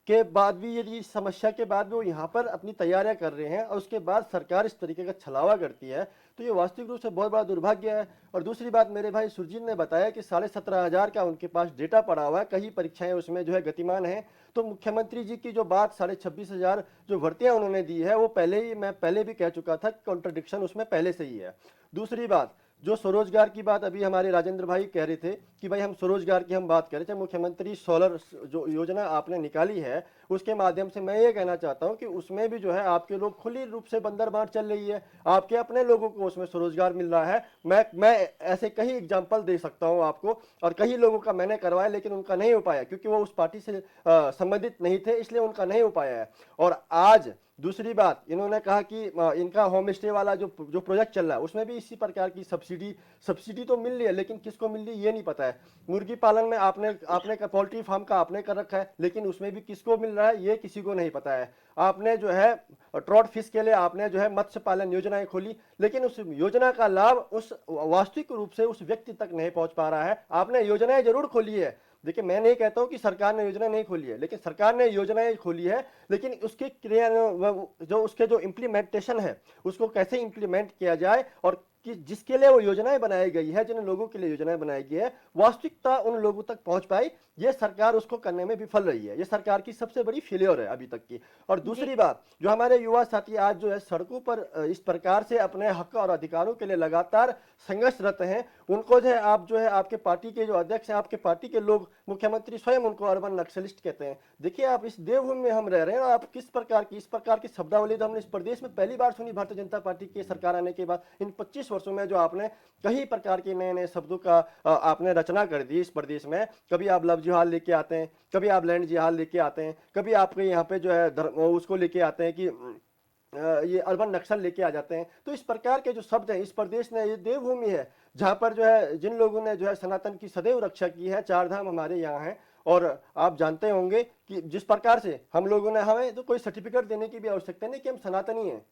के बाद भी यदि इस समस्या के बाद भी वो यहाँ पर अपनी तैयारियां कर रहे हैं और उसके बाद सरकार इस तरीके का छलावा करती है, तो ये वास्तविक रूप से बहुत बड़ा दुर्भाग्य है। और दूसरी बात, मेरे भाई सुरजीत ने बताया कि 17,500 का उनके पास डेटा पड़ा हुआ है, कई परीक्षाएं उसमें जो है गतिमान है। तो मुख्यमंत्री जी की जो बात 26,500 जो भर्तियां उन्होंने दी है, वो मैं पहले भी कह चुका था, कॉन्ट्रडिक्शन उसमें पहले से ही है। दूसरी बात, जो स्वरोजगार की बात अभी हमारे राजेंद्र भाई कह रहे थे कि भाई हम स्वरोजगार की हम बात करें, चाहे मुख्यमंत्री सोलर जो योजना आपने निकाली है उसके माध्यम से मैं ये कहना चाहता हूं कि उसमें भी जो है आपके लोग खुली रूप से बंदर बांट चल रही है, आपके अपने लोगों को उसमें स्वरोजगार मिल रहा है। मैं ऐसे कई एग्जाम्पल दे सकता हूं आपको, और कई लोगों का मैंने करवाया लेकिन उनका नहीं हो पाया, क्योंकि वो उस पार्टी से संबंधित नहीं थे, इसलिए उनका नहीं हो पाया है। और आज दूसरी बात, इन्होंने कहा कि इनका होम स्टे वाला जो प्रोजेक्ट चल रहा है उसमें भी इसी प्रकार की सब्सिडी तो मिल रही है, लेकिन किसको मिल रही है ये नहीं पता है। मुर्गी पालन में आपने पोल्ट्री फार्म का आपने कर रखा है, लेकिन उसमें भी किसको मिल रहा है ये किसी को नहीं पता है। आपने जो है ट्रॉट फिश के लिए आपने जो है मत्स्य पालन योजनाएं खोली, लेकिन उस योजना का लाभ उस वास्तविक रूप से उस व्यक्ति तक नहीं पहुंच पा रहा है। आपने योजनाएं जरूर खोली है, देखिए मैं नहीं कहता हूं कि सरकार ने योजना नहीं खोली है, लेकिन सरकार ने योजनाएं खोली है, लेकिन उसके उसके जो इम्प्लीमेंटेशन है उसको कैसे इम्प्लीमेंट किया जाए, और कि जिसके लिए वो योजनाएं बनाई गई है, जिन लोगों के लिए योजनाएं बनाई गई है, वास्तविकता उन लोगों तक पहुंच पाई, ये सरकार उसको करने में विफल रही है। ये सरकार की सबसे बड़ी फेलियर है अभी तक की। और दूसरी बात, जो हमारे युवा साथी आज जो है सड़कों पर इस प्रकार से अपने हक और अधिकारों के लिए लगातार संघर्षरत हैं, उनको जो है आप जो है आपके पार्टी के जो अध्यक्ष हैं, आपके पार्टी के लोग, मुख्यमंत्री स्वयं उनको अर्बन नक्सलिस्ट कहते हैं। देखिए आप इस देवभूमि में हम रह रहे हैं, और आप इस प्रकार की शब्दावली तो हमने इस प्रदेश में पहली बार सुनी भारतीय जनता पार्टी की सरकार आने के बाद। इन 25 वर्षों में जो आपने कई प्रकार के नए नए शब्दों का आपने रचना कर दी इस प्रदेश में। कभी आप लव जिहाद लेके आते हैं, कभी आप लैंड जिहाद लेके आते हैं, कभी आपके यहाँ पे जो है उसको लेके आते हैं कि ये अर्बन नक्सल लेके आ जाते हैं। तो इस प्रकार के जो शब्द हैं, इस प्रदेश ने, ये देवभूमि है जहाँ पर जो है जिन लोगों ने जो है सनातन की सदैव रक्षा की है, 4 धाम हमारे यहाँ हैं। और आप जानते होंगे कि जिस प्रकार से हम लोगों ने, हमें तो कोई सर्टिफिकेट देने की भी आवश्यकता नहीं कि हम सनातनी हैं,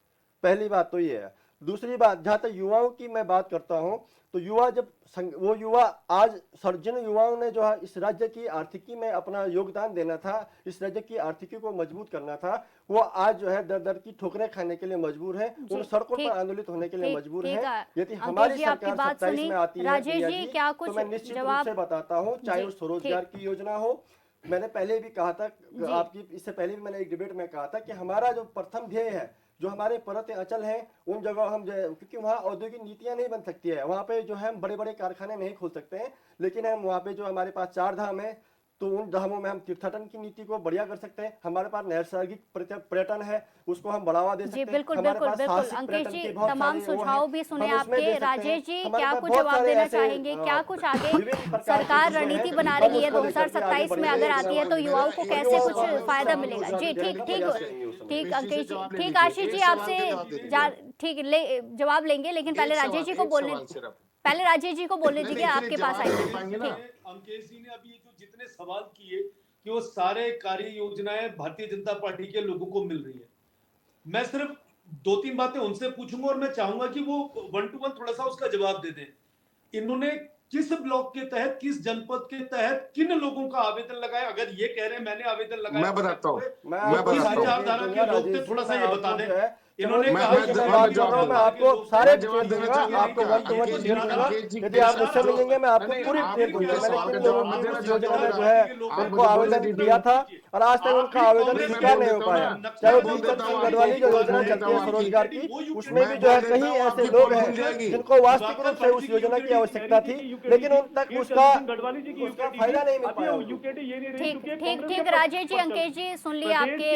पहली बात तो ये है। दूसरी बात, जहाँ तक युवाओं की मैं बात करता हूँ, तो युवा जब वो युवा आज जिन युवाओं ने जो है इस राज्य की आर्थिकी में अपना योगदान देना था, इस राज्य की आर्थिकी को मजबूत करना था, वो आज जो है दर दर की ठोकरें खाने के लिए मजबूर है, उन सड़कों पर आंदोलित होने के लिए मजबूर है। यदि हमारी सरकार 27 में आती है तो मैं निश्चित रूप से बताता हूँ, चाहे वो स्वरोजगार की योजना हो, मैंने पहले भी कहा था आपकी, इससे पहले भी मैंने एक डिबेट में कहा था कि हमारा जो प्रथम ध्येय है, जो हमारे पर्वत अचल हैं उन जगह हम जो है, क्योंकि वहाँ औद्योगिक नीतियाँ नहीं बन सकती है, वहाँ पे जो है हम बड़े बड़े कारखाने नहीं खोल सकते हैं, लेकिन हम वहाँ पे जो हमारे पास 4 धाम है, तो उन धामों में हम तीर्थाटन की नीति को बढ़िया कर सकते हैं। हमारे पास नैसर्गिक पर्यटन है, उसको हम बढ़ावा दे सकते हैं। बिल्कुल बिल्कुल बिल्कुल। अंकेश जी, तमाम सुझाव भी सुने आपके। राजेश जी, क्या कुछ जवाब देना चाहेंगे? क्या कुछ आगे सरकार रणनीति बना रही है 2027 में, अगर आती है तो युवाओं को कैसे कुछ फायदा मिलेगा? जी ठीक ठीक ठीक अंकेश जी, ठीक आशीष जी आपसे ठीक जवाब लेंगे, लेकिन पहले राजेश जी को बोलने दीजिए, आपके पास आएंगे। अंकेश जी ने अभी जो जितने सवाल किए कि वो सारे कार्य योजनाएं भारतीय जनता पार्टी के लोगों को मिल रही है, मैं सिर्फ 2-3 बातें उनसे पूछूंगा और मैं चाहूंगा कि वो 1 to 1 थोड़ा सा उसका जवाब दे दें। इन्होंने किस ब्लॉक के तहत, किस जनपद के तहत किन लोगों का आवेदन लगाया? अगर ये कह रहे हैं मैंने आवेदन लगाया, मैं बताता हूँ, किस विचारधारा के लोग थे, थोड़ा सा ये बता दें। इन्होंने मैं आपको सारे जवाब दूंगा, आपको 1 to 1 क्लियर दूंगा। यदि आप मुझसे मिलेंगे मैं आपको पूरी क्लियर दूंगा। मैंने किन लोगों की उस योजना में जो है उनको आवेदन दिया था और आज तक उनका आवेदन स्वीकार नहीं हो पाया। चाहे वो बीचचंद सिंह गढ़वाली जो योजना चलती है स्वरोजगार की, उसमें भी जो है कई ऐसे लोग हैं जिनको वास्तविक रूप से उस योजना की आवश्यकता थी, लेकिन उन तक उसका फायदा नहीं मिल पाया। ठीक ठीक राजेश जी, अंकेश जी सुन लिया, आपके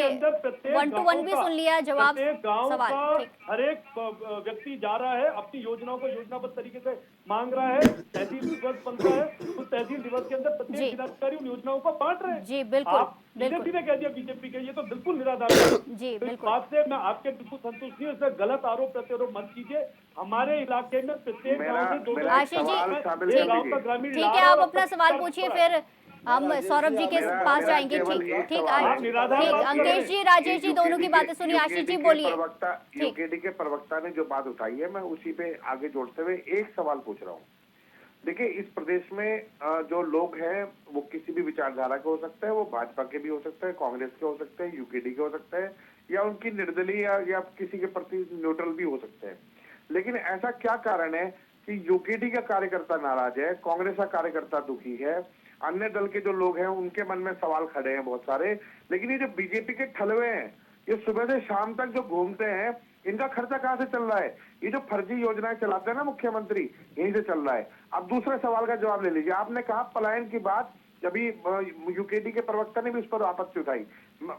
1 to 1 भी सुन लिया जवाब सवाल। हर एक व्यक्ति जा रहा है, अपनी योजनाओं को योजनाबद्ध तरीके से मांग रहा है, तहसील दिवस बन रहा है, उस तहसील दिवस के अंदर प्रत्येक जिलाधिकारी उन योजनाओं को बांट रहे हैं। जी बिल्कुल बिल्कुल सीधे कह दिया बीजेपी के, ये तो बिल्कुल निराधार है। जी तो इस बिल्कुल। बात से मैं आपके बिल्कुल संतुष्ट नहीं, इसमें गलत आरोप प्रत्यारोप मत कीजिए। हमारे इलाके में प्रत्येक गाँव में 2 आशीष जी गाँव का ग्रामीण, ठीक है, आप अपना सवाल पूछिए, फिर हम सौरभ जी के पास जाएंगे। ठीक ठीक अंकेश जी, राजेश जी दोनों की बातें सुनिए। आशीष जी बोलिए। यूकेडी के प्रवक्ता ने जो बात उठाई है, मैं उसी पे आगे जोड़ते हुए एक सवाल पूछ रहा हूँ। देखिए, इस प्रदेश में जो लोग हैं वो किसी भी विचारधारा के हो सकते हैं, वो भाजपा के भी हो सकते हैं, कांग्रेस के हो सकते हैं, यूकेडी के हो सकते हैं, या उनकी निर्दलीय या किसी के प्रति न्यूट्रल भी हो सकते हैं। लेकिन ऐसा क्या कारण है कि यूकेडी का कार्यकर्ता नाराज है, कांग्रेस का कार्यकर्ता दुखी है, अन्य दल के जो लोग हैं उनके मन में सवाल खड़े हैं बहुत सारे, लेकिन ये जो बीजेपी के ठलवे हैं, ये सुबह से शाम तक जो घूमते हैं, इनका खर्चा कहाँ से चल रहा है? ये जो फर्जी योजनाएं चलाते हैं ना मुख्यमंत्री, यहीं से चल रहा है। अब दूसरे सवाल का जवाब ले लीजिए। आपने कहा पलायन की बात अभी यूकेडी के प्रवक्ता ने भी उस पर आपत्ति उठाई।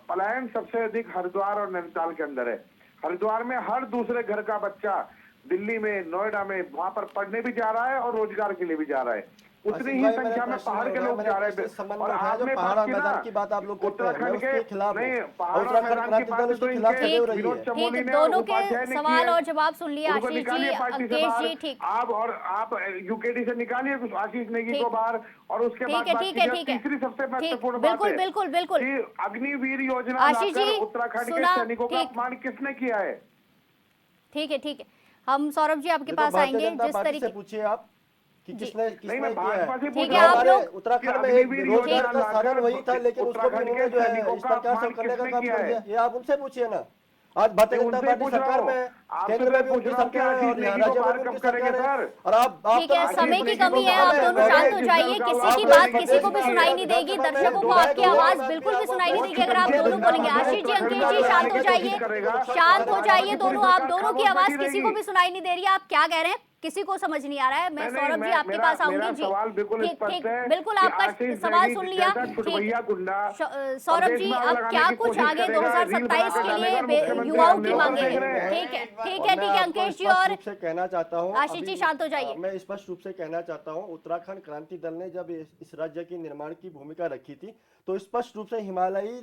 पलायन सबसे अधिक हरिद्वार और नैनीताल के अंदर है। हरिद्वार में हर दूसरे घर का बच्चा दिल्ली में, नोएडा में वहां पर पढ़ने भी जा रहा है और रोजगार के लिए भी जा रहा है। उतनी ही संख्या में पहाड़ के लोग जा रहे हैं। और आपने पहाड़ और मैदान की बात आप लोग करते हैं, मैं उसके खिलाफ हूं। उत्तराखंड क्रांति दल उसके खिलाफ खड़े हो रही है। ठीक, दोनों के सवाल और जवाब सुन लिया आशीष जी, अंकेश जी। ठीक, आप यूकेडी से निकालिए कुछ आशीष नेगी को बाहर, और उसके बाद तीसरी सबसे महत्वपूर्ण बात है, बिल्कुल बिल्कुल अग्निवीर योजना आशीष जी, उत्तराखंड के सैनिकों का अपमान किसने किया है? ठीक है, हम सौरभ जी आपके पास आएंगे। जिस तरीके से पूछिए आप कि किसने नहीं, मैं भाजपा से ठीक है, आप लोग उत्तराखंड में एक रोजगार का साधन वही था, लेकिन उसको भी उन्होंने जो है इस पर क्या सब करने का काम कर दिया, ये आप उनसे पूछिए ना। आज भारतीय जनता पार्टी सरकार में, केंद्र में भी उनकी सरकार है और राज्य में भी उनकी सरकार है, और आप ठीक है, समय की कमी है, आप दोनों शांत हो जाइए। किसी की बात किसी को भी सुनाई नहीं देगी, दर्शकों को आपकी आवाज बिल्कुल भी सुनाई नहीं देगी अगर आप दोनों बोलेंगे। आशीष जी, अंकेश जी, शांत हो जाइए, शांत हो जाइए दोनों। आप दोनों की आवाज किसी को भी सुनाई नहीं दे रही है। आप क्या कह रहे हैं, किसी को समझ नहीं आ रहा है। मैं सौरभ जी आपके पास आऊंगी जी। ठीक, बिल्कुल आपका सवाल सुन लिया। ठीक, सौरभ जी, अब क्या कुछ आगे 2027 के लिए युवाओं की मांगे हैं? ठीक है, अंकेश जी और कहना चाहता हूँ, आशीष जी शांत हो जाइए। मैं स्पष्ट रूप से कहना चाहता हूँ, उत्तराखंड क्रांति दल ने जब इस राज्य के निर्माण की भूमिका रखी थी तो स्पष्ट रूप से हिमालयी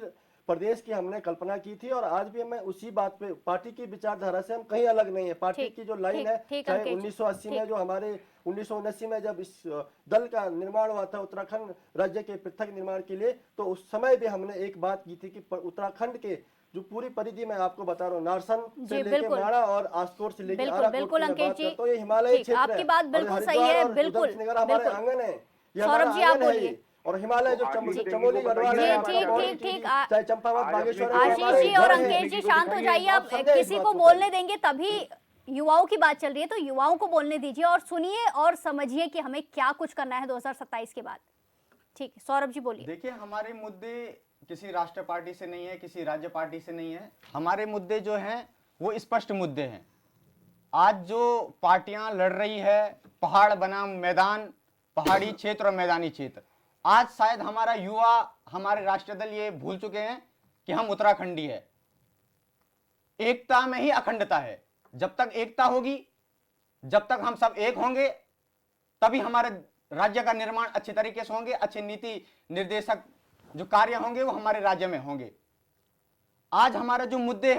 प्रदेश की हमने कल्पना की थी, और आज भी मैं उसी बात पे, पार्टी की विचारधारा से हम कहीं अलग नहीं है। पार्टी की जो लाइन है, चाहे 1980 में जो हमारे 1979 में जब इस दल का निर्माण हुआ था उत्तराखंड राज्य के पृथक निर्माण के लिए, तो उस समय भी हमने एक बात की थी कि उत्तराखंड के जो पूरी परिधि मैं आपको बता रहा हूँ, नारसन से लेके माड़ा और आसकोर से लेके बिल्कुल अंकेश जी, तो ये हिमालय क्षेत्र, आपकी बात बिल्कुल सही है, बिल्कुल हमारे आंगन है, सौरभ जी आप बोलिए। और हिमालय जो चमोली गढ़वाल है, ठीक, चाहे चंपावत बागेश्वर, आशीष जी और अंकेश जी शांत हो जाइए। आप किसी को बोलने देंगे तभी, युवाओं की बात चल रही है तो युवाओं को बोलने दीजिए और सुनिए और समझिए कि हमें क्या कुछ करना है 2027 के बाद। ठीक, सौरभ जी बोलिए। देखिए, हमारे मुद्दे किसी राष्ट्रीय पार्टी से नहीं है, किसी राज्य पार्टी से नहीं है। हमारे मुद्दे जो हैं वो स्पष्ट मुद्दे हैं। आज जो पार्टियां लड़ रही है, पहाड़ बनाम मैदान, पहाड़ी क्षेत्र और मैदानी क्षेत्र, आज शायद हमारा युवा, हमारे राष्ट्रीय दल ये भूल चुके हैं कि हम उत्तराखंडी है। एकता में ही अखंडता है। जब तक एकता होगी, जब तक हम सब एक होंगे, तभी हमारे राज्य का निर्माण अच्छे तरीके से होंगे, अच्छे नीति निर्देशक जो कार्य होंगे वो हमारे राज्य में होंगे। आज हमारे जो मुद्दे